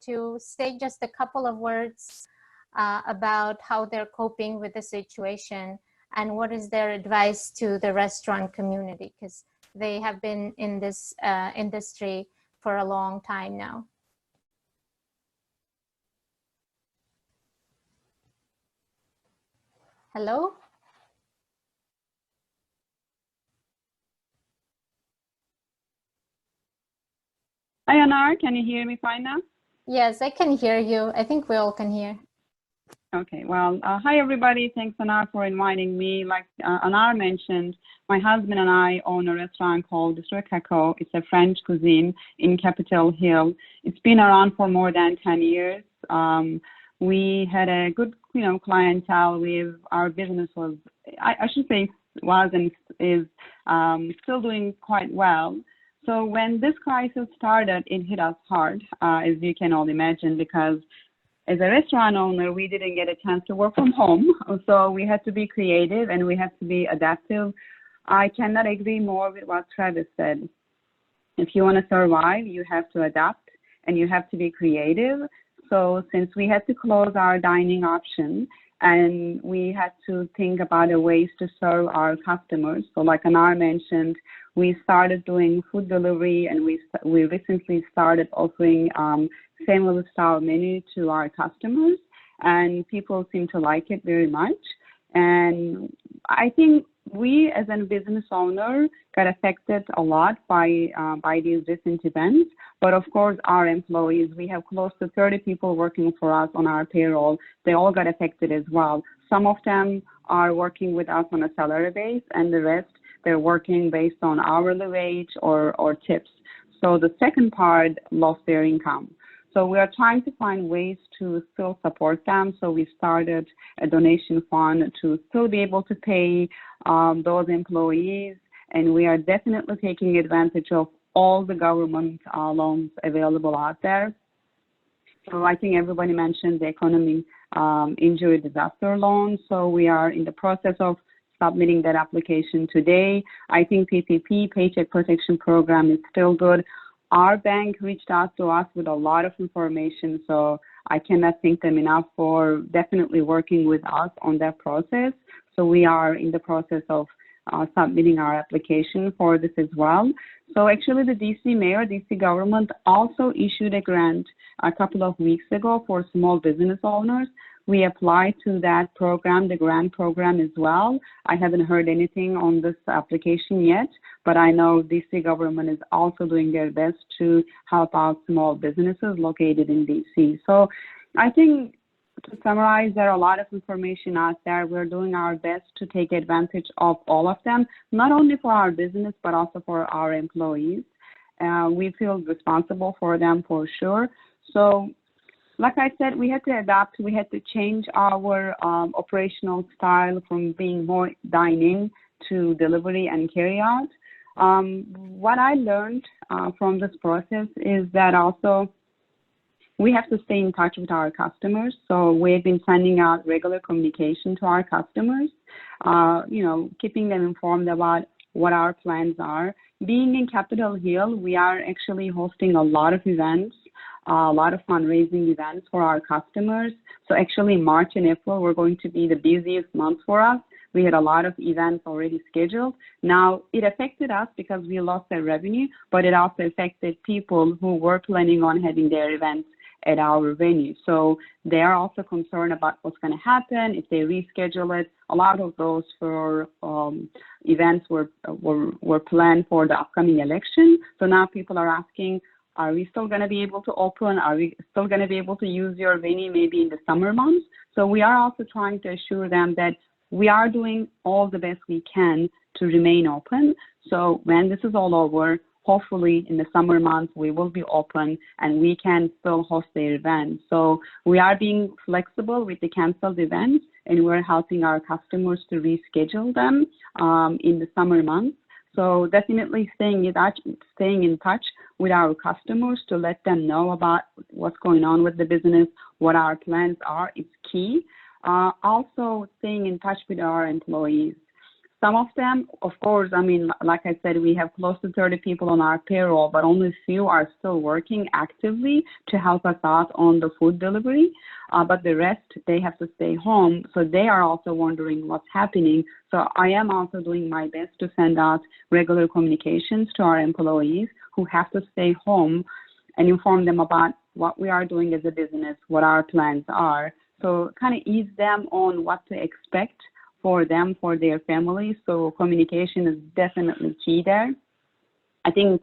to say just a couple of words about how they're coping with the situation and what is their advice to the restaurant community, because they have been in this industry for a long time now. Hello? Hi, Anar, can you hear me fine now? Yes, I can hear you. I think we all can hear. Okay, well, hi everybody. Thanks, Anar, for inviting me. Like Anar mentioned, my husband and I own a restaurant called Bistro Cacao. It's a French cuisine in Capitol Hill. It's been around for more than 10 years. We had a good, clientele. Our business was, I should say, was and is still doing quite well. So when this crisis started, it hit us hard, as you can all imagine, because as a restaurant owner, we didn't get a chance to work from home. So we had to be creative and we had to be adaptive. I cannot agree more with what Travis said. If you want to survive, you have to adapt and you have to be creative. So since we had to close our dining option and we had to think about ways to serve our customers, so like Anar mentioned, we started doing food delivery, and we recently started offering family-style menu to our customers, and people seem to like it very much. And I think we, as a business owner, got affected a lot by these recent events. But of course, our employees, we have close to 30 people working for us on our payroll. They all got affected as well. Some of them are working with us on a salary base, and the rest, they're working based on hourly wage or tips. So the second part lost their income. So we are trying to find ways to still support them. So we started a donation fund to still be able to pay those employees. And we are definitely taking advantage of all the government loans available out there. So I think everybody mentioned the economy injury disaster loan. So we are in the process of submitting that application today. I think PPP, Paycheck Protection Program, is still good. Our bank reached out to us with a lot of information, so I cannot thank them enough for definitely working with us on that process. So we are in the process of submitting our application for this as well. So actually the DC mayor, DC government also issued a grant a couple of weeks ago for small business owners. We applied to that program, the grant program as well. I haven't heard anything on this application yet, but I know DC government is also doing their best to help out small businesses located in DC. So I think, to summarize, there are a lot of information out there. We're doing our best to take advantage of all of them, not only for our business, but also for our employees. We feel responsible for them for sure. So like I said, we had to adapt. We had to change our operational style from being more dine-in to delivery and carry-out. What I learned from this process is that also we have to stay in touch with our customers. So we've been sending out regular communication to our customers, keeping them informed about what our plans are. Being in Capitol Hill, we are actually hosting a lot of events, a lot of fundraising events for our customers. So actually March and April were going to be the busiest months for us. We had a lot of events already scheduled. Now, it affected us because we lost their revenue, but it also affected people who were planning on having their events at our venue. So they are also concerned about what's going to happen if they reschedule it. A lot of those for events were planned for the upcoming election. So now people are asking, are we still going to be able to open? Are we still going to be able to use your venue maybe in the summer months? So we are also trying to assure them that we are doing all the best we can to remain open. So when this is all over, hopefully in the summer months, we will be open and we can still host their events. So we are being flexible with the canceled events, and we're helping our customers to reschedule them in the summer months. So definitely staying in touch with our customers to let them know about what's going on with the business, what our plans are, is key. Also staying in touch with our employees. Some of them, of course, I mean, like I said, we have close to 30 people on our payroll, but only few are still working actively to help us out on the food delivery. But the rest, they have to stay home. So they are also wondering what's happening. So I am also doing my best to send out regular communications to our employees who have to stay home and inform them about what we are doing as a business, what our plans are. So kind of ease them on what to expect for them, for their families. So communication is definitely key there. I think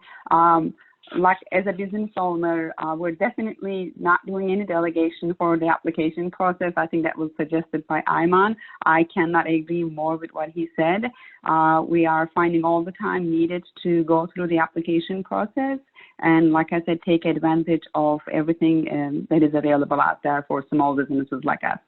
like as a business owner, we're definitely not doing any delegation for the application process. I think that was suggested by Ayman. I cannot agree more with what he said. We are finding all the time needed to go through the application process. And like I said, take advantage of everything that is available out there for small businesses like us.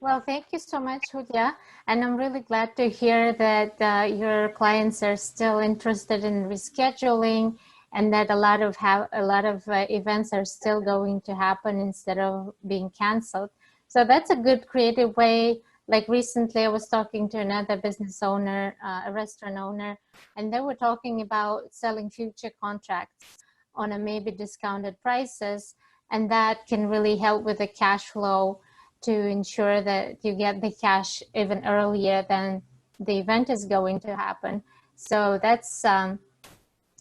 Well, thank you so much, Hudya. And I'm really glad to hear that your clients are still interested in rescheduling, and that a lot of events are still going to happen instead of being canceled. So that's a good creative way. Like recently, I was talking to another business owner, a restaurant owner, and they were talking about selling future contracts. on a maybe discounted prices, and that can really help with the cash flow to ensure that you get the cash even earlier than the event is going to happen. So that's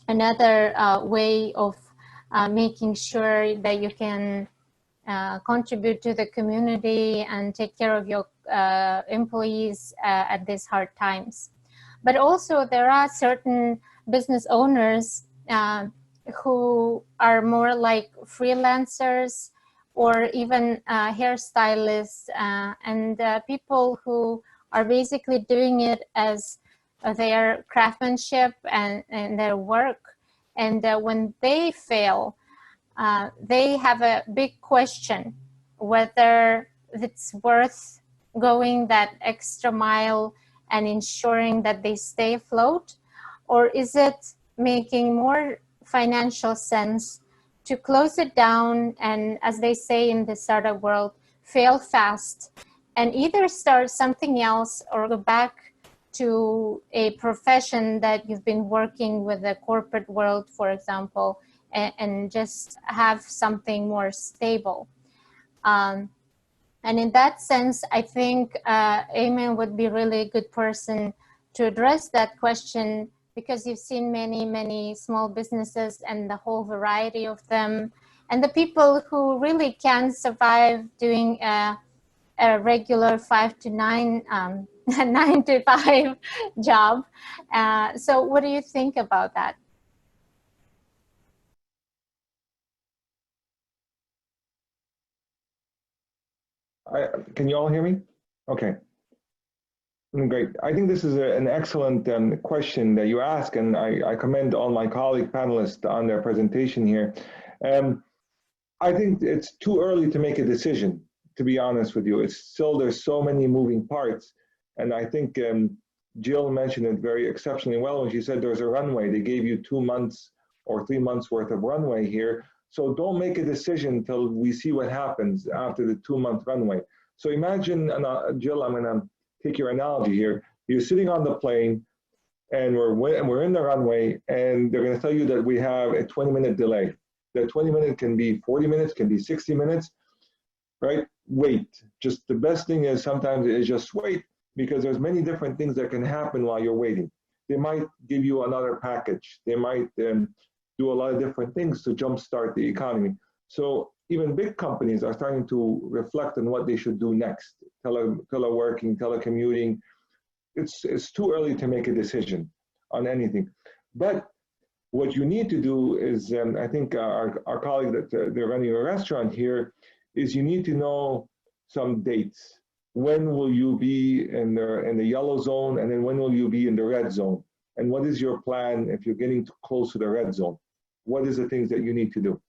another way of making sure that you can contribute to the community and take care of your employees at these hard times. But also there are certain business owners who are more like freelancers or even hairstylists and people who are basically doing it as their craftsmanship and their work. And when they fail, they have a big question whether it's worth going that extra mile and ensuring that they stay afloat, or is it making more financial sense to close it down and, as they say in the startup world, fail fast and either start something else or go back to a profession that you've been working with the corporate world, for example, and just have something more stable. And in that sense, I think Ayman would be really a good person to address that question, because you've seen many, many small businesses and the whole variety of them, and the people who really can survive doing a regular 5 to 9, 9 to 5 job. So what do you think about that? Can you all hear me? Okay. Great. I think this is an excellent question that you ask, and I commend all my colleague panelists on their presentation here. I think it's too early to make a decision, to be honest with you. It's still, there's so many moving parts. And I think Jill mentioned it very exceptionally well when she said there's a runway. They gave you 2 months or 3 months worth of runway here. So don't make a decision until we see what happens after the 2-month runway. So imagine, Jill, I'm gonna take your analogy here. You're sitting on the plane and we're in the runway, and they're gonna tell you that we have a 20-minute delay. That 20 minutes can be 40 minutes, can be 60 minutes, right? Wait. Just the best thing is sometimes is just wait, because there's many different things that can happen while you're waiting. They might give you another package. They might do a lot of different things to jumpstart the economy. So even big companies are starting to reflect on what they should do next. Teleworking, telecommuting. It's too early to make a decision on anything. But what you need to do is, I think our colleague that they're running a restaurant here, is you need to know some dates. When will you be in the yellow zone, and then when will you be in the red zone? And what is your plan if you're getting too close to the red zone? What is the things that you need to do?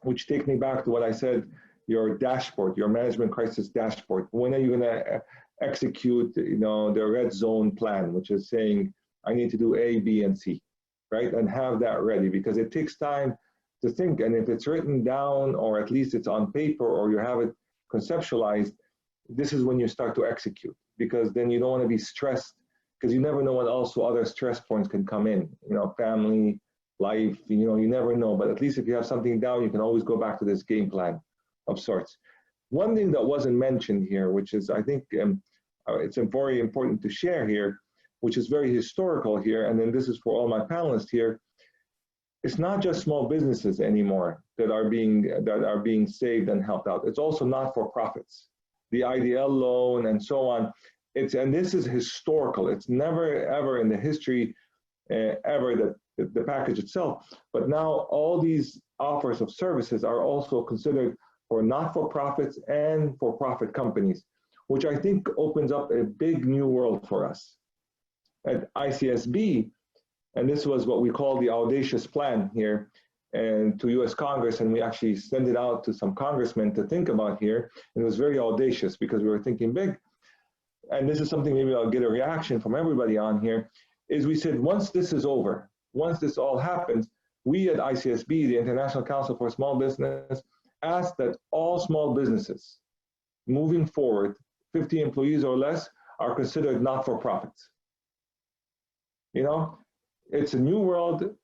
Which take me back to what I said, your dashboard, your management crisis dashboard. When are you gonna execute, the red zone plan, which is saying, I need to do A, B, and C, right? And have that ready, because it takes time to think. And if it's written down, or at least it's on paper, or you have it conceptualized, this is when you start to execute, because then you don't want to be stressed, because you never know what also other stress points can come in, family, life, you never know. But at least if you have something down, you can always go back to this game plan of sorts. One thing that wasn't mentioned here, which is, I think it's very important to share here, which is very historical here, and then this is for all my panelists here, it's not just small businesses anymore that are being saved and helped out. It's also not-for-profits, the IDL loan and so on. And this is historical. It's never ever in the history ever that the package itself, but now all these offers of services are also considered for not-for-profits and for-profit companies, which I think opens up a big new world for us. At ICSB, and this was what we call the audacious plan here, and to US Congress, and we actually sent it out to some congressmen to think about here, and it was very audacious because we were thinking big. And this is something maybe I'll get a reaction from everybody on here, is we said, once this is over, once this all happens, we at ICSB, the International Council for Small Business, asked that all small businesses moving forward, 50 employees or less, are considered not-for-profits. It's a new world.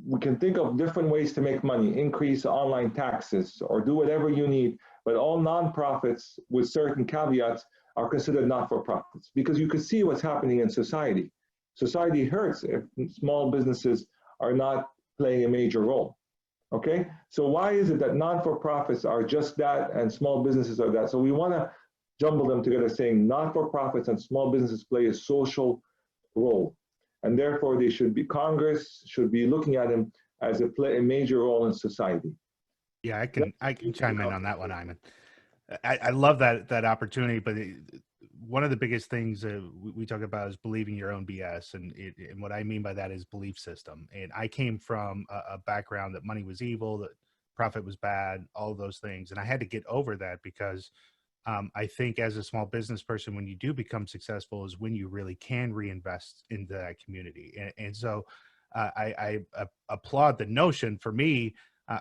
we can think of different ways to make money, increase online taxes, or do whatever you need, but all nonprofits with certain caveats are considered not-for-profits, because you can see what's happening in society. Society hurts if small businesses are not playing a major role, okay? So why is it that non-for-profits are just that and small businesses are that? So we wanna jumble them together, saying not-for-profits and small businesses play a social role, and therefore they should be, Congress should be looking at them as a major role in society. Yeah, I can chime in on that one, Ayman. I love that opportunity, but one of the biggest things we talk about is believing your own BS, and what I mean by that is belief system. And I came from a background that money was evil, that profit was bad, all of those things, and I had to get over that, because I think as a small business person, when you do become successful is when you really can reinvest into that community. And so I applaud the notion. For me,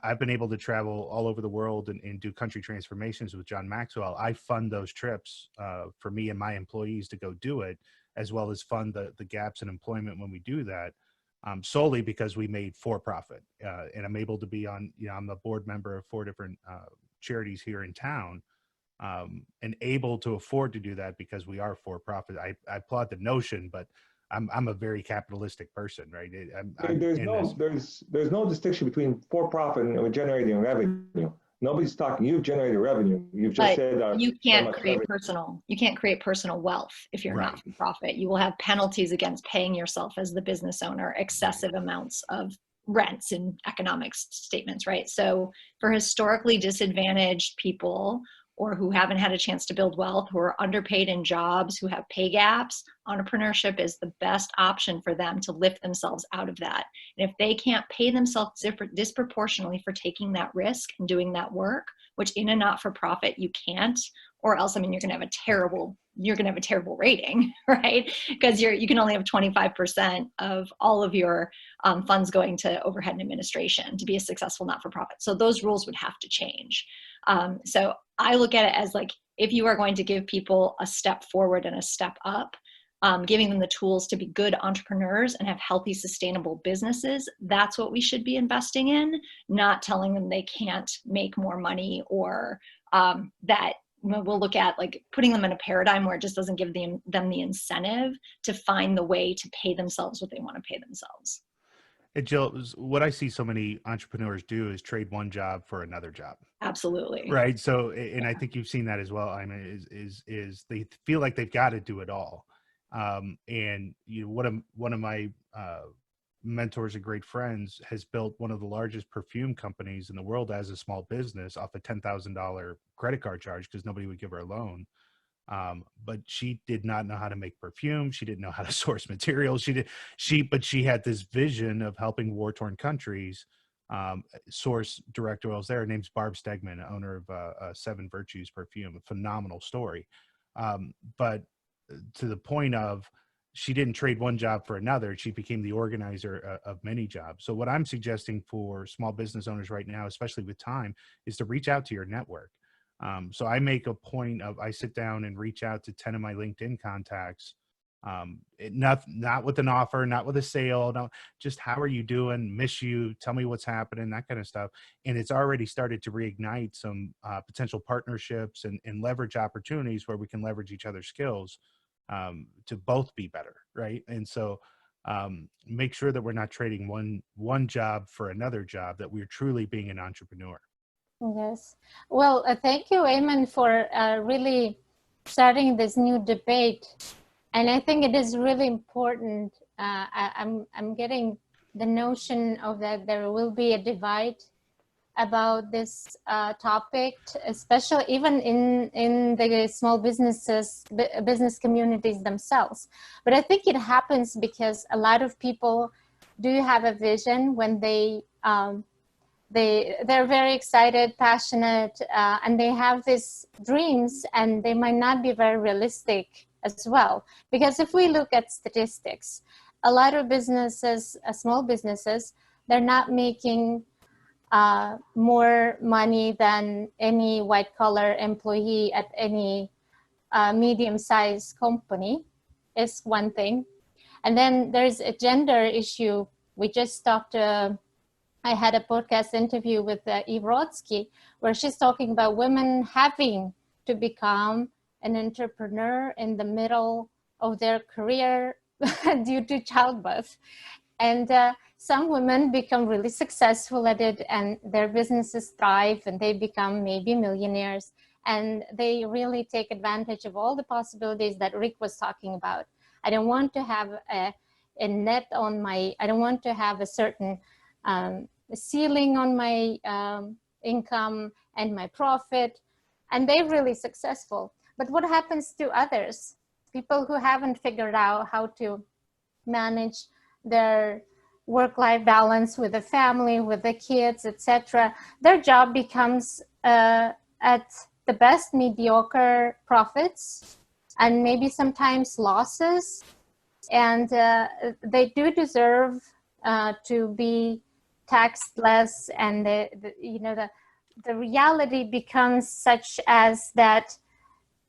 I've been able to travel all over the world and do country transformations with John Maxwell. I fund those trips for me and my employees to go do it, as well as fund the gaps in employment when we do that, solely because we made for-profit. And I'm able to be on, I'm a board member of 4 different charities here in town, and able to afford to do that because we are for-profit. I applaud the notion, but I'm a very capitalistic person, right? There's no distinction between for-profit and generating revenue. Nobody's talking. You've generated revenue. You've just said you can't create personal wealth if you're not for profit. You will have penalties against paying yourself as the business owner excessive amounts of rents and economic statements, right? So for historically disadvantaged people, or who haven't had a chance to build wealth, who are underpaid in jobs, who have pay gaps, entrepreneurship is the best option for them to lift themselves out of that. And if they can't pay themselves disproportionately for taking that risk and doing that work, which in a not-for-profit you can't, or else, I mean, you're gonna have a terrible rating, right? Because you can only have 25% of all of your funds going to overhead and administration to be a successful not-for-profit. So those rules would have to change. So I look at it as like, if you are going to give people a step forward and a step up, giving them the tools to be good entrepreneurs and have healthy, sustainable businesses, that's what we should be investing in, not telling them they can't make more money, or that we'll look at like putting them in a paradigm where it just doesn't give them the incentive to find the way to pay themselves what they want to pay themselves. And Jill, what I see so many entrepreneurs do is trade one job for another job. Absolutely. Right. So, and I think you've seen that as well. I mean, is they feel like they've got to do it all. And one of my mentors and great friends has built one of the largest perfume companies in the world as a small business off a $10,000 credit card charge because nobody would give her a loan. But she did not know how to make perfume. She didn't know how to source materials. But she had this vision of helping war-torn countries source direct oils there. Her name's Barb Stegman, owner of 7 Virtues perfume, a phenomenal story. But to the point of, she didn't trade one job for another. She became the organizer of many jobs. So what I'm suggesting for small business owners right now, especially with time, is to reach out to your network. So I make a point of, I sit down and reach out to 10 of my LinkedIn contacts, not with an offer, not with a sale, no, just how are you doing? Miss you, tell me what's happening, that kind of stuff. And it's already started to reignite some potential partnerships and leverage opportunities where we can leverage each other's skills to both be better, right? And so make sure that we're not trading one job for another job, that we're truly being an entrepreneur. Yes. Well, thank you, Ayman, for really starting this new debate. And I think it is really important. I'm getting the notion of that there will be a divide about this topic, especially even in the small business communities themselves. But I think it happens because a lot of people do have a vision when they're very excited, passionate, and they have these dreams, and they might not be very realistic as well. Because if we look at statistics, a lot of businesses, small businesses, they're not making more money than any white-collar employee at any medium-sized company, is one thing. And then there's a gender issue We just talked, I had a podcast interview with Eve Rodsky, where she's talking about women having to become an entrepreneur in the middle of their career due to childbirth. And some women become really successful at it, and their businesses thrive, and they become maybe millionaires, and they really take advantage of all the possibilities that Rick was talking about. I don't want to have a net on my, I don't want to have a certain ceiling on my income and my profit, and they're really successful. But what happens to others? People who haven't figured out how to manage their work-life balance with the family, with the kids, etc. Their job becomes at the best mediocre profits, and maybe sometimes losses. And they do deserve to be taxed less. And the reality becomes such as that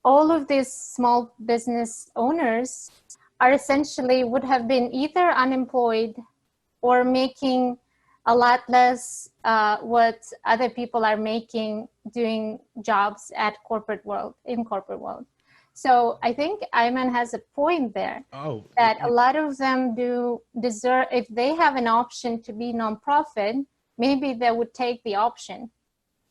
all of these small business owners are essentially would have been either unemployed or making a lot less what other people are making doing jobs at corporate world, in corporate world. So I think Ayman has a point there, that a lot of them do deserve, if they have an option to be nonprofit, maybe they would take the option.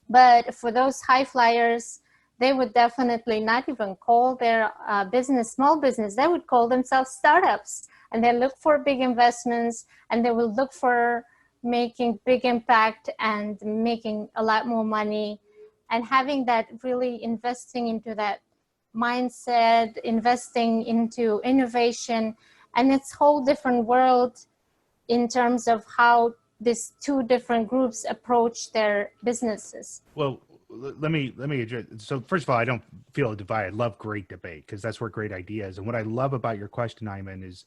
But for those high flyers, they would definitely not even call their business small business. They would call themselves startups, and they look for big investments, and they will look for making big impact and making a lot more money, and having that really investing into that mindset, investing into innovation. And it's a whole different world in terms of how these two different groups approach their businesses. Well, let me address. So first of all, I don't feel a divide. I love great debate, because that's where great ideas. And what I love about your question, Ayman, is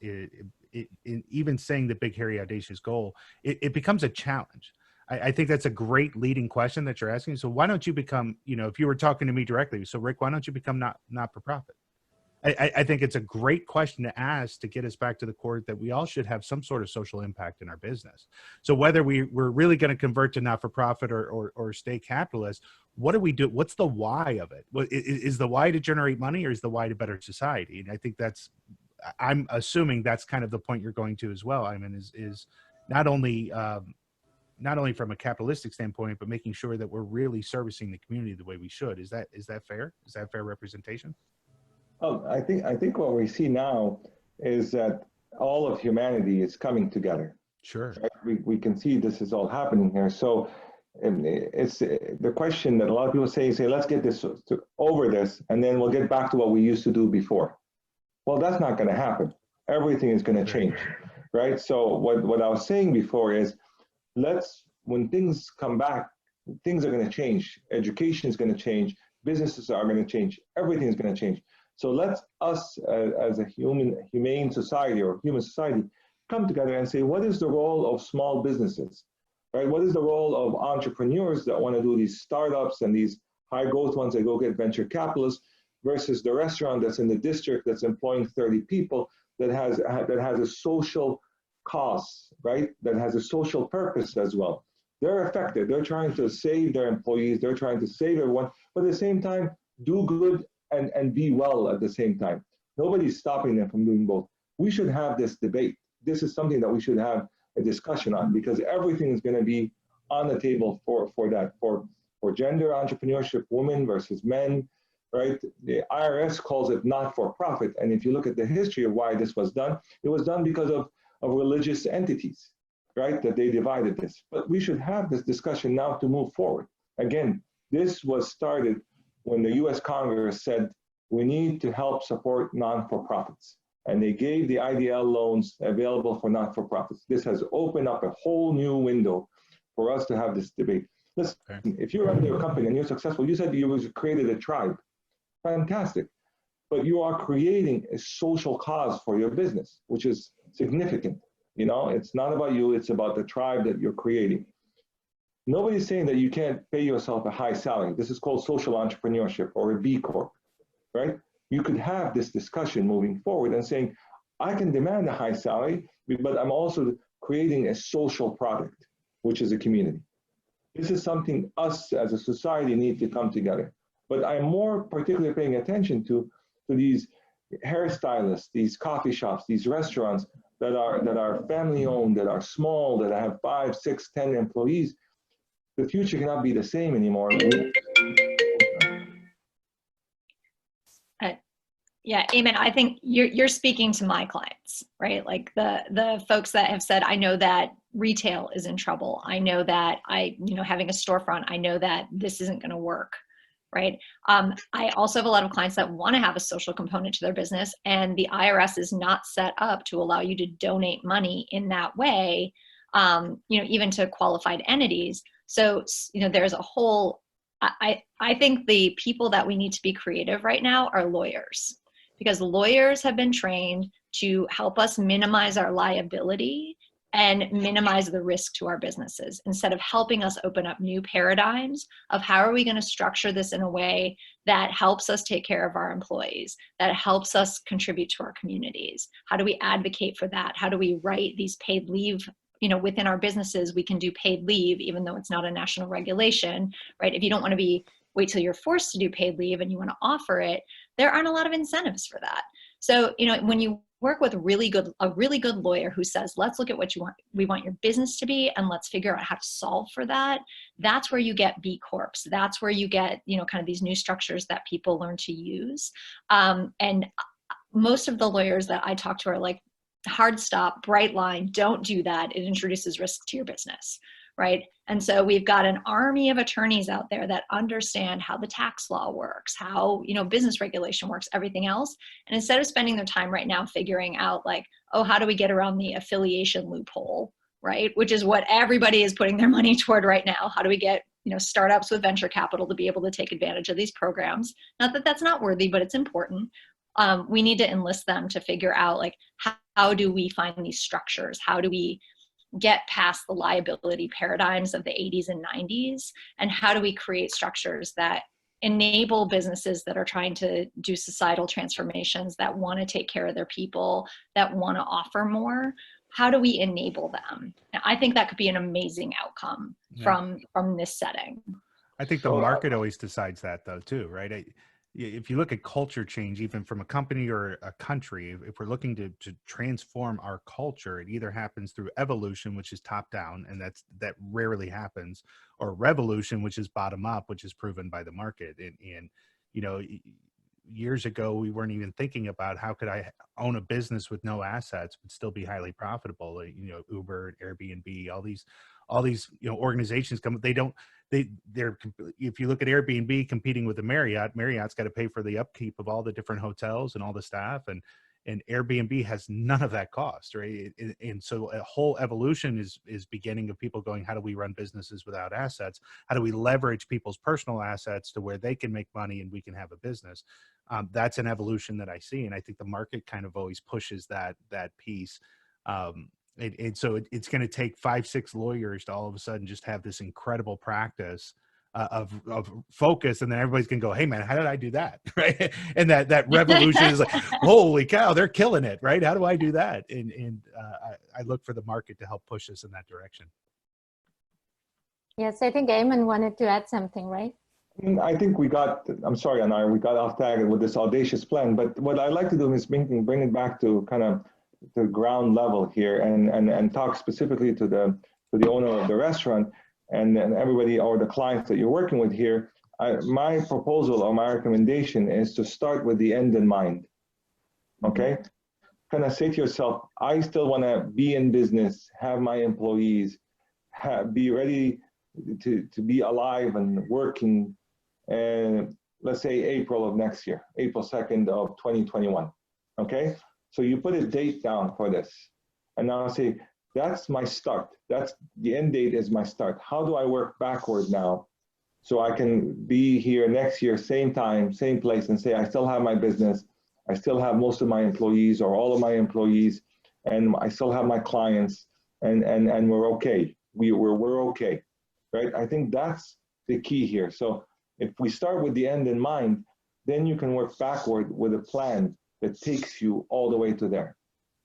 even saying the big, hairy, audacious goal, it becomes a challenge. I think that's a great leading question that you're asking. So why don't you become, if you were talking to me directly, so Rick, why don't you become not for profit? I think it's a great question to ask to get us back to the core that we all should have some sort of social impact in our business. So whether we're really going to convert to not-for-profit or stay capitalist, what do we do? What's the why of it? Is the why to generate money, or is the why to better society? And I think I'm assuming that's kind of the point you're going to as well. I mean, is not only from a capitalistic standpoint, but making sure that we're really servicing the community the way we should. Is that fair? Is that fair representation? Oh, I think what we see now is that all of humanity is coming together. Sure. Right? We can see this is all happening here. So it's the question that a lot of people say, let's get this over this, and then we'll get back to what we used to do before. Well, that's not going to happen. Everything is going to change, right? So what I was saying before is, when things come back, things are going to change. Education is going to change. Businesses are going to change. Everything is going to change. So let's us as a humane society or human society come together and say, what is the role of small businesses, right? What is the role of entrepreneurs that want to do these startups and these high growth ones that go get venture capitalists versus the restaurant that's in the district that's employing 30 people that has a social cause, right? That has a social purpose as well. They're affected. They're trying to save their employees. They're trying to save everyone, but at the same time, do good and be well at the same time. Nobody's stopping them from doing both. We should have this debate. This is something that we should have a discussion on, because everything is going to be on the table for that, for gender entrepreneurship, women versus men, right? The IRS calls it not-for-profit. And if you look at the history of why this was done, it was done because of religious entities, right? That they divided this. But we should have this discussion now to move forward. Again, this was started when the US Congress said, we need to help support non-for-profits. And they gave the IDL loans available for not-for-profits. This has opened up a whole new window for us to have this debate. Listen, if you're under a company and you're successful, you said you created a tribe. Fantastic. But you are creating a social cause for your business, which is significant. It's not about you, it's about the tribe that you're creating. Nobody's saying that you can't pay yourself a high salary. This is called social entrepreneurship or a B Corp, right? You could have this discussion moving forward and saying, I can demand a high salary, but I'm also creating a social product, which is a community. This is something us as a society need to come together. But I'm more particularly paying attention to these hairstylists, these coffee shops, these restaurants that are family owned, that are small, that have 5, 6, 10 employees. The future cannot be the same anymore. Yeah, Eamon, I think you're speaking to my clients, right? Like the folks that have said, I know that retail is in trouble. I know that having a storefront, I know that this isn't going to work, right? I also have a lot of clients that want to have a social component to their business, and the IRS is not set up to allow you to donate money in that way, even to qualified entities. So, there's a whole, I think the people that we need to be creative right now are lawyers, because lawyers have been trained to help us minimize our liability and minimize the risk to our businesses, instead of helping us open up new paradigms of how are we going to structure this in a way that helps us take care of our employees, that helps us contribute to our communities. How do we advocate for that? How do we write these paid leave? Within our businesses, we can do paid leave, even though it's not a national regulation, right? If you don't want to wait till you're forced to do paid leave and you want to offer it, there aren't a lot of incentives for that. So, when you work with a really good lawyer who says, let's look at what we want your business to be, and let's figure out how to solve for that, that's where you get B Corps. That's where you get, kind of these new structures that people learn to use. And most of the lawyers that I talk to are like, hard stop, bright line, don't do that. It introduces risk to your business, right? And so we've got an army of attorneys out there that understand how the tax law works, how, business regulation works, everything else. And instead of spending their time right now figuring out like, oh, how do we get around the affiliation loophole, right? Which is what everybody is putting their money toward right now. How do we get, startups with venture capital to be able to take advantage of these programs? Not that that's not worthy, but it's important. We need to enlist them to figure out like, how do we find these structures? How do we get past the liability paradigms of the 80s and 90s? And how do we create structures that enable businesses that are trying to do societal transformations, that want to take care of their people, that want to offer more? How do we enable them? Now, I think that could be an amazing outcome from this setting. I think the market always decides that though too, right? If you look at culture change, even from a company or a country, if we're looking to transform our culture, it either happens through evolution, which is top down, and that rarely happens, or revolution, which is bottom up, which is proven by the market. And years ago, we weren't even thinking about how could I own a business with no assets but still be highly profitable. Uber, Airbnb, all these organizations come. They're if you look at Airbnb competing with the Marriott's got to pay for the upkeep of all the different hotels and all the staff, and Airbnb has none of that cost, right? And so a whole evolution is beginning of people going, how do we run businesses without assets? How do we leverage people's personal assets to where they can make money and we can have a business? That's an evolution that I see, and I think the market kind of always pushes that piece. And so it's going to take 5-6 lawyers to all of a sudden just have this incredible practice of focus, and then everybody's going to go, hey man, how did I do that? Right? And that revolution is like, holy cow, they're killing it, right? How do I do that? And I look for the market to help push us in that direction. Yes, I think Eamon wanted to add something, right? I think I'm sorry, Anar, we got off target with this audacious plan, but what I like to do is bring it back to kind of the ground level here and talk specifically to the owner of the restaurant and everybody or the clients that you're working with here. My proposal or my recommendation is to start with the end in mind. Okay? Kind of say to yourself, I still want to be in business, have my employees, be ready to be alive and working, and let's say April of next year, April 2nd of 2021. Okay? So you put a date down for this, and now say, that's my start. That's the end date is my start. How do I work backward now so I can be here next year, same time, same place, and say, I still have my business. I still have most of my employees or all of my employees, and I still have my clients, and we're okay. We're okay, right? I think that's the key here. So if we start with the end in mind, then you can work backward with a plan that takes you all the way to there,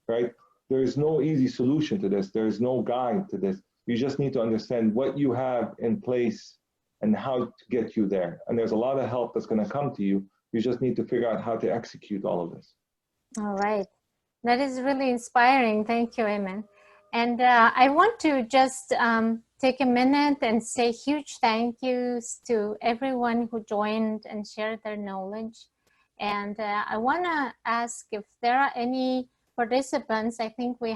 right? There is no easy solution to this. There is no guide to this. You just need to understand what you have in place and how to get you there. And there's a lot of help that's going to come to you. You just need to figure out how to execute all of this. All right. That is really inspiring. Thank you, Ayman. And I want to just take a minute and say huge thank yous to everyone who joined and shared their knowledge. And I want to ask if there are any participants. I think we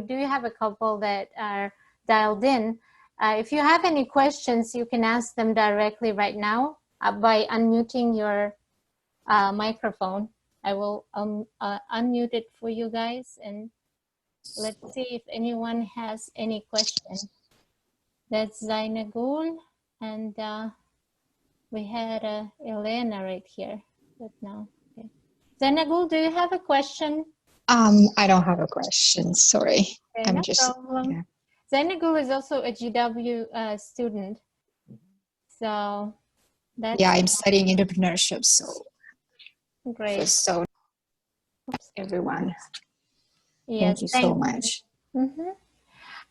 do have a couple that are dialed in. If you have any questions, you can ask them directly right now by unmuting your microphone. I will unmute it for you guys, and let's see if anyone has any questions. That's Zainagul, and we had Elena right here. But no, okay. Zainagul, do you have a question? I don't have a question, sorry. Okay, no problem. Yeah. Zainagul is also a GW student. So that's Yeah, I'm studying entrepreneurship, so great. so everyone. Yes, Thank you so much. Mm-hmm.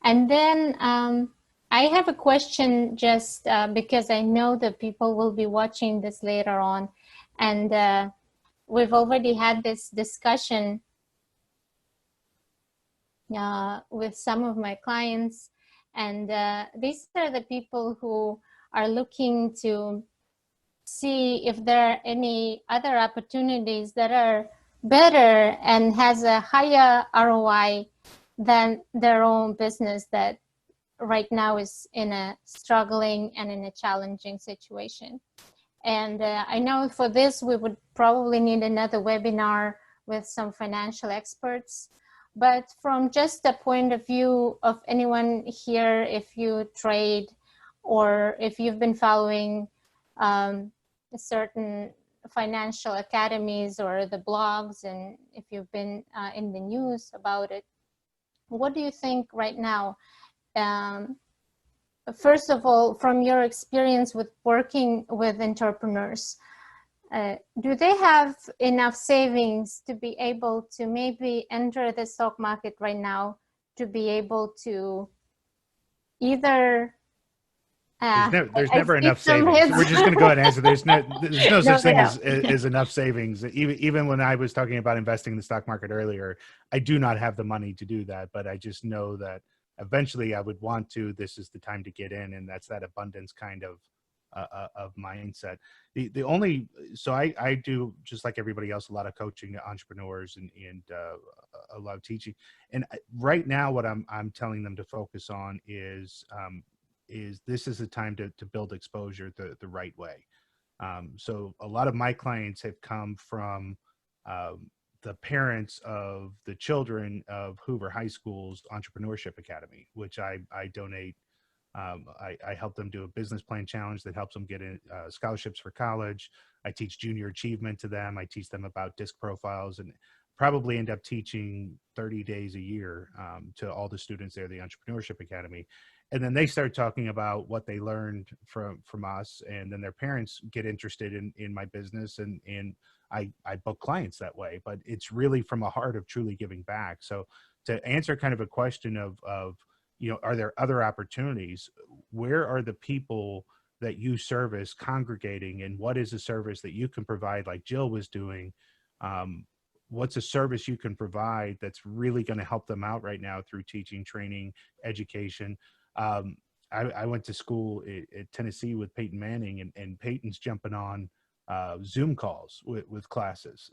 And then I have a question just because I know that people will be watching this later on. And we've already had this discussion with some of my clients. And these are the people who are looking to see if there are any other opportunities that are better and has a higher ROI than their own business that right now is in a struggling and in a challenging situation. And I know for this, we would probably need another webinar with some financial experts. But from just the point of view of anyone here, if you trade or if you've been following certain financial academies or the blogs, and if you've been in the news about it, what do you think right now? First of all, from your experience with working with entrepreneurs, do they have enough savings to be able to maybe enter the stock market right now to be able to either there's never enough savings. We're just going to go ahead and answer. There's no such thing as enough savings. Even when I was talking about investing in the stock market earlier, I do not have the money to do that, but I just know that eventually I would want to. This is the time to get in, and that's that abundance kind of mindset. So I do, just like everybody else, a lot of coaching to entrepreneurs and a lot of teaching. And right now, what I'm telling them to focus on is this is the time to build exposure the right way. So a lot of my clients have come from the parents of the children of Hoover High School's Entrepreneurship Academy, which I donate. I help them do a business plan challenge that helps them get in scholarships for college. I teach junior achievement to them. I teach them about DISC profiles, and probably end up teaching 30 days a year to all the students there at the Entrepreneurship Academy. And then they start talking about what they learned from us, and then their parents get interested in my business, and I book clients that way. But it's really from a heart of truly giving back. So to answer kind of a question of are there other opportunities? Where are the people that you service congregating, and what is a service that you can provide, like Jill was doing? What's a service you can provide that's really going to help them out right now through teaching, training, education? I went to school at Tennessee with Peyton Manning, and Peyton's jumping on Zoom calls with classes.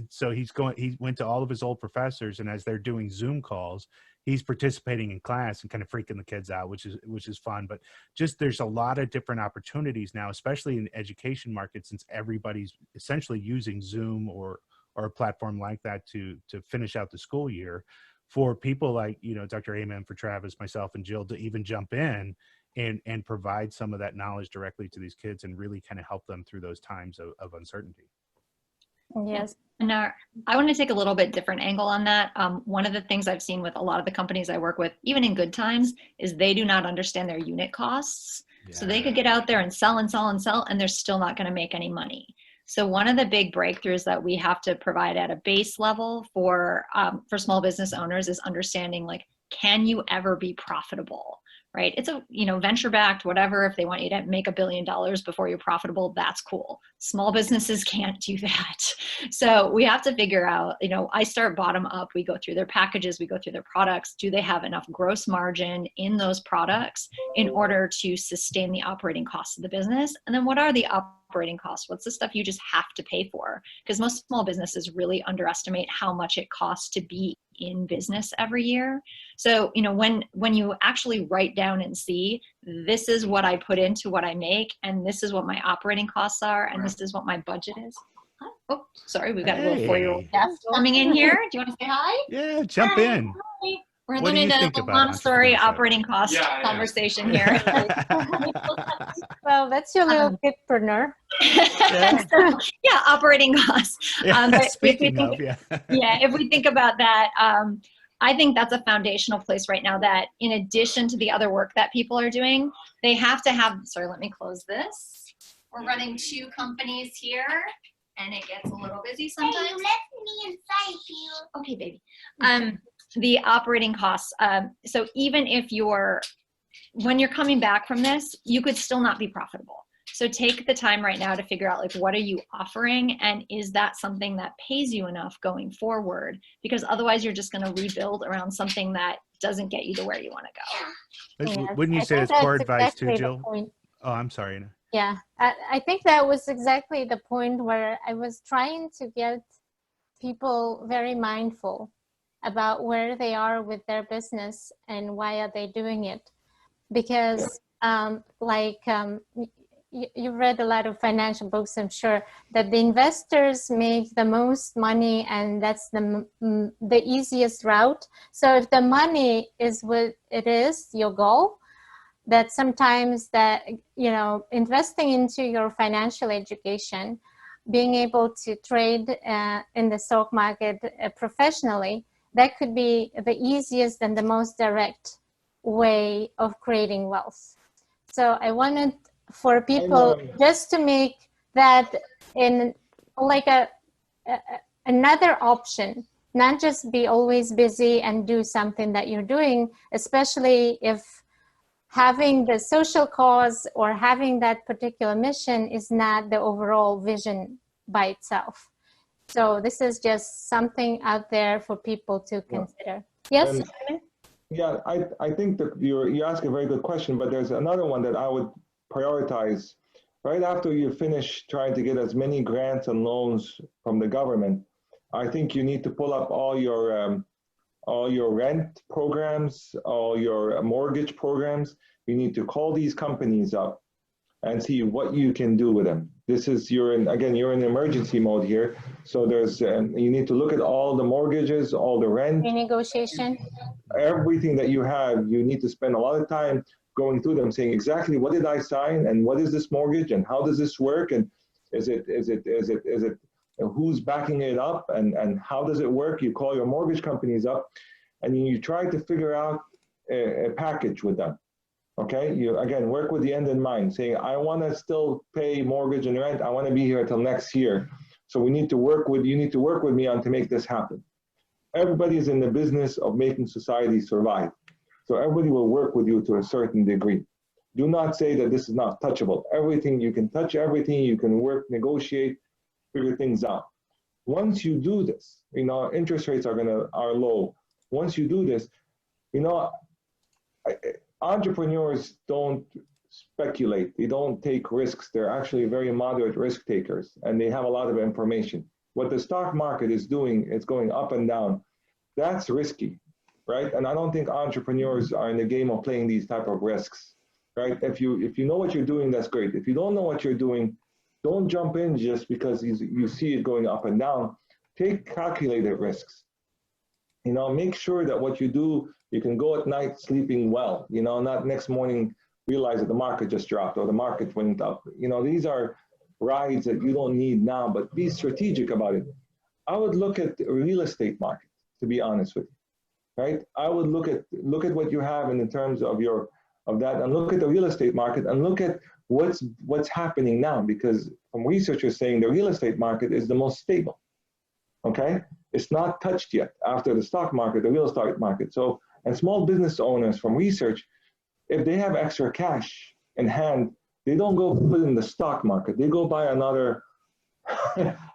So he went to all of his old professors, and as they're doing Zoom calls, he's participating in class and kind of freaking the kids out, which is fun. But just there's a lot of different opportunities now, especially in the education market, since everybody's essentially using Zoom or a platform like that to finish out the school year, for people like Dr. Ayman, for Travis, myself, and Jill to even jump in and provide some of that knowledge directly to these kids and really kind of help them through those times of uncertainty. Yes. And I want to take a little bit different angle on that. One of the things I've seen with a lot of the companies I work with, even in good times, is they do not understand their unit costs. Yeah. So they could get out there and sell and sell and sell, and they're still not going to make any money. So one of the big breakthroughs that we have to provide at a base level for small business owners is understanding, like, can you ever be profitable? Right? It's a, venture backed, whatever. If they want you to make $1 billion before you're profitable, that's cool. Small businesses can't do that. So we have to figure out, I start bottom up. We go through their packages, we go through their products. Do they have enough gross margin in those products in order to sustain the operating costs of the business? And then what are the operating costs? What's the stuff you just have to pay for? Because most small businesses really underestimate how much it costs to be in business every year. So, when you actually write down and see, this is what I put into what I make, and this is what my operating costs are, and this is what my budget is. Oh, sorry, we've got a little 4-year-old guest coming in here. Do you want to say hi? Yeah, jump in. We're What do you limited think to about Montessori entrepreneurship? operating cost conversation here. Well, that's your little kidpreneur. So, yeah, operating costs. But Speaking of, if we think about that, I think that's a foundational place right now that, in addition to the other work that people are doing, they have to have, sorry, let me close this. We're running 2 companies here, and it gets a little busy sometimes. Hey, you left me inside, you. Okay, baby. The operating costs. So even if when you're coming back from this, you could still not be profitable. So take the time right now to figure out, like, what are you offering, and is that something that pays you enough going forward? Because otherwise you're just going to rebuild around something that doesn't get you to where you want to go. Yes, Wouldn't you say that's poor advice too, Jill? Oh, I'm sorry, Anna. Yeah, I think that was exactly the point where I was trying to get people very mindful about where they are with their business and why are they doing it. Because you've read a lot of financial books, I'm sure, that the investors make the most money, and that's the easiest route. So if the money is what it is, your goal, that sometimes that, investing into your financial education, being able to trade in the stock market professionally, that could be the easiest and the most direct way of creating wealth. So I wanted for people just to make that in like another option, not just be always busy and do something that you're doing, especially if having the social cause or having that particular mission is not the overall vision by itself. So this is just something out there for people to consider. Yes? Yeah, I think that you ask a very good question, but there's another one that I would prioritize. Right after you finish trying to get as many grants and loans from the government, I think you need to pull up all your rent programs, all your mortgage programs. You need to call these companies up and see what you can do with them. This is, you're in emergency mode here. So there's, you need to look at all the mortgages, all the rent. Renegotiation. Everything that you have, you need to spend a lot of time going through them, saying exactly what did I sign and what is this mortgage and how does this work and is it who's backing it up and how does it work? You call your mortgage companies up and you try to figure out a package with them. Okay, you again work with the end in mind, saying I want to still pay mortgage and rent. I want to be here until next year. So you need to work with me on to make this happen. Everybody is in the business of making society survive. So everybody will work with you to a certain degree. Do not say that this is not touchable. Everything, you can touch everything, you can work, negotiate, figure things out. Once you do this, interest rates are low. Once you do this, entrepreneurs don't speculate. They don't take risks. They're actually very moderate risk takers, and they have a lot of information. What the stock market is doing, it's going up and down. That's risky, right? And I don't think entrepreneurs are in the game of playing these type of risks, right? If you know what you're doing, that's great. If you don't know what you're doing, don't jump in just because you see it going up and down. Take calculated risks. Make sure that what you do, you can go at night sleeping well, not next morning realize that the market just dropped or the market went up. These are rides that you don't need now, but be strategic about it. I would look at the real estate market, to be honest with you, right? I would look at what you have in terms of that, and look at the real estate market and look at what's happening now, because from researchers saying the real estate market is the most stable. Okay, it's not touched yet after the stock market, the real estate market. So, and small business owners from research, if they have extra cash in hand, they don't go put in the stock market. They go buy another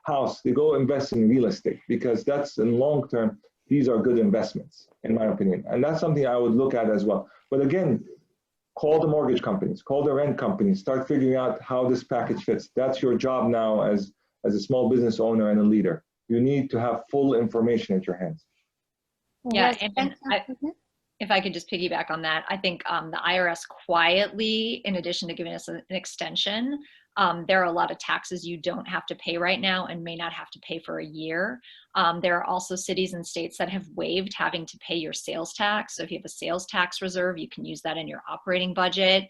house. They go invest in real estate, because that's in long term, these are good investments, in my opinion. And that's something I would look at as well. But again, call the mortgage companies, call the rent companies, start figuring out how this package fits. That's your job now as a small business owner and a leader. You need to have full information at your hands. Yeah, and if I could just piggyback on that, I think the IRS quietly, in addition to giving us an extension, there are a lot of taxes you don't have to pay right now and may not have to pay for a year. There are also cities and states that have waived having to pay your sales tax. So if you have a sales tax reserve, you can use that in your operating budget.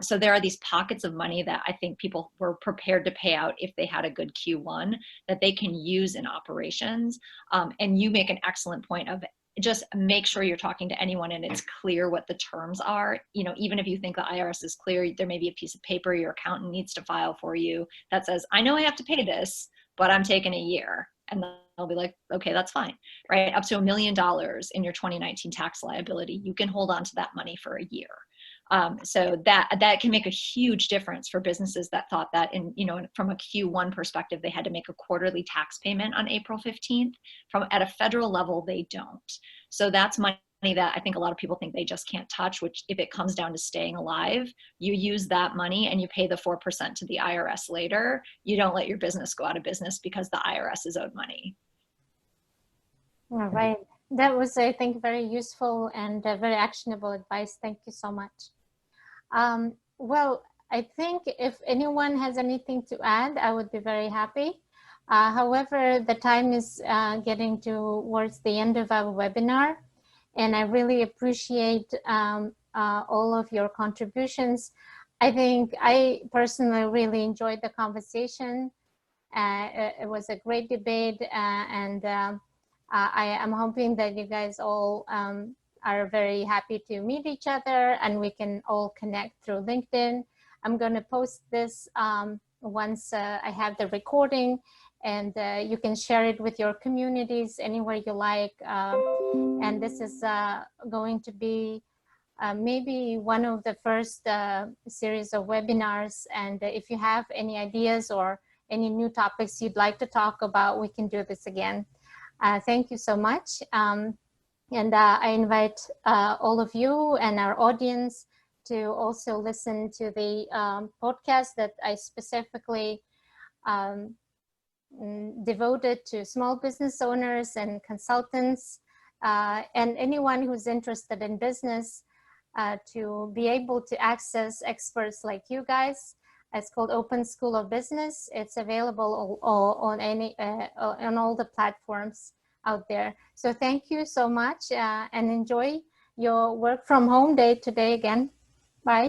So there are these pockets of money that I think people were prepared to pay out if they had a good Q1 that they can use in operations. And you make an excellent point of just make sure you're talking to anyone and it's clear what the terms are. You know, even if you think the IRS is clear, there may be a piece of paper your accountant needs to file for you that says, I know I have to pay this, but I'm taking a year. And they'll be like, okay, that's fine, right? Up to $1 million in your 2019 tax liability, you can hold on to that money for a year. So that can make a huge difference for businesses that thought that from a Q1 perspective, they had to make a quarterly tax payment on April 15th. At a federal level, they don't. So that's money that I think a lot of people think they just can't touch, which if it comes down to staying alive, you use that money and you pay the 4% to the IRS later. You don't let your business go out of business because the IRS is owed money. All right. That was, I think, very useful and very actionable advice. Thank you so much. Well, I think if anyone has anything to add, I would be very happy. However, the time is getting towards the end of our webinar, and I really appreciate all of your contributions. I think I personally really enjoyed the conversation. It was a great debate, and I am hoping that you guys all are very happy to meet each other and we can all connect through LinkedIn. I'm going to post this once I have the recording, and you can share it with your communities anywhere you like. And this is going to be maybe one of the first series of webinars. And if you have any ideas or any new topics you'd like to talk about, we can do this again. Thank you so much. And I invite all of you and our audience to also listen to the podcast that I specifically devoted to small business owners and consultants and anyone who's interested in business to be able to access experts like you guys. It's called Open School of Business. It's available on all the platforms out there. So thank you so much and enjoy your work from home day today again.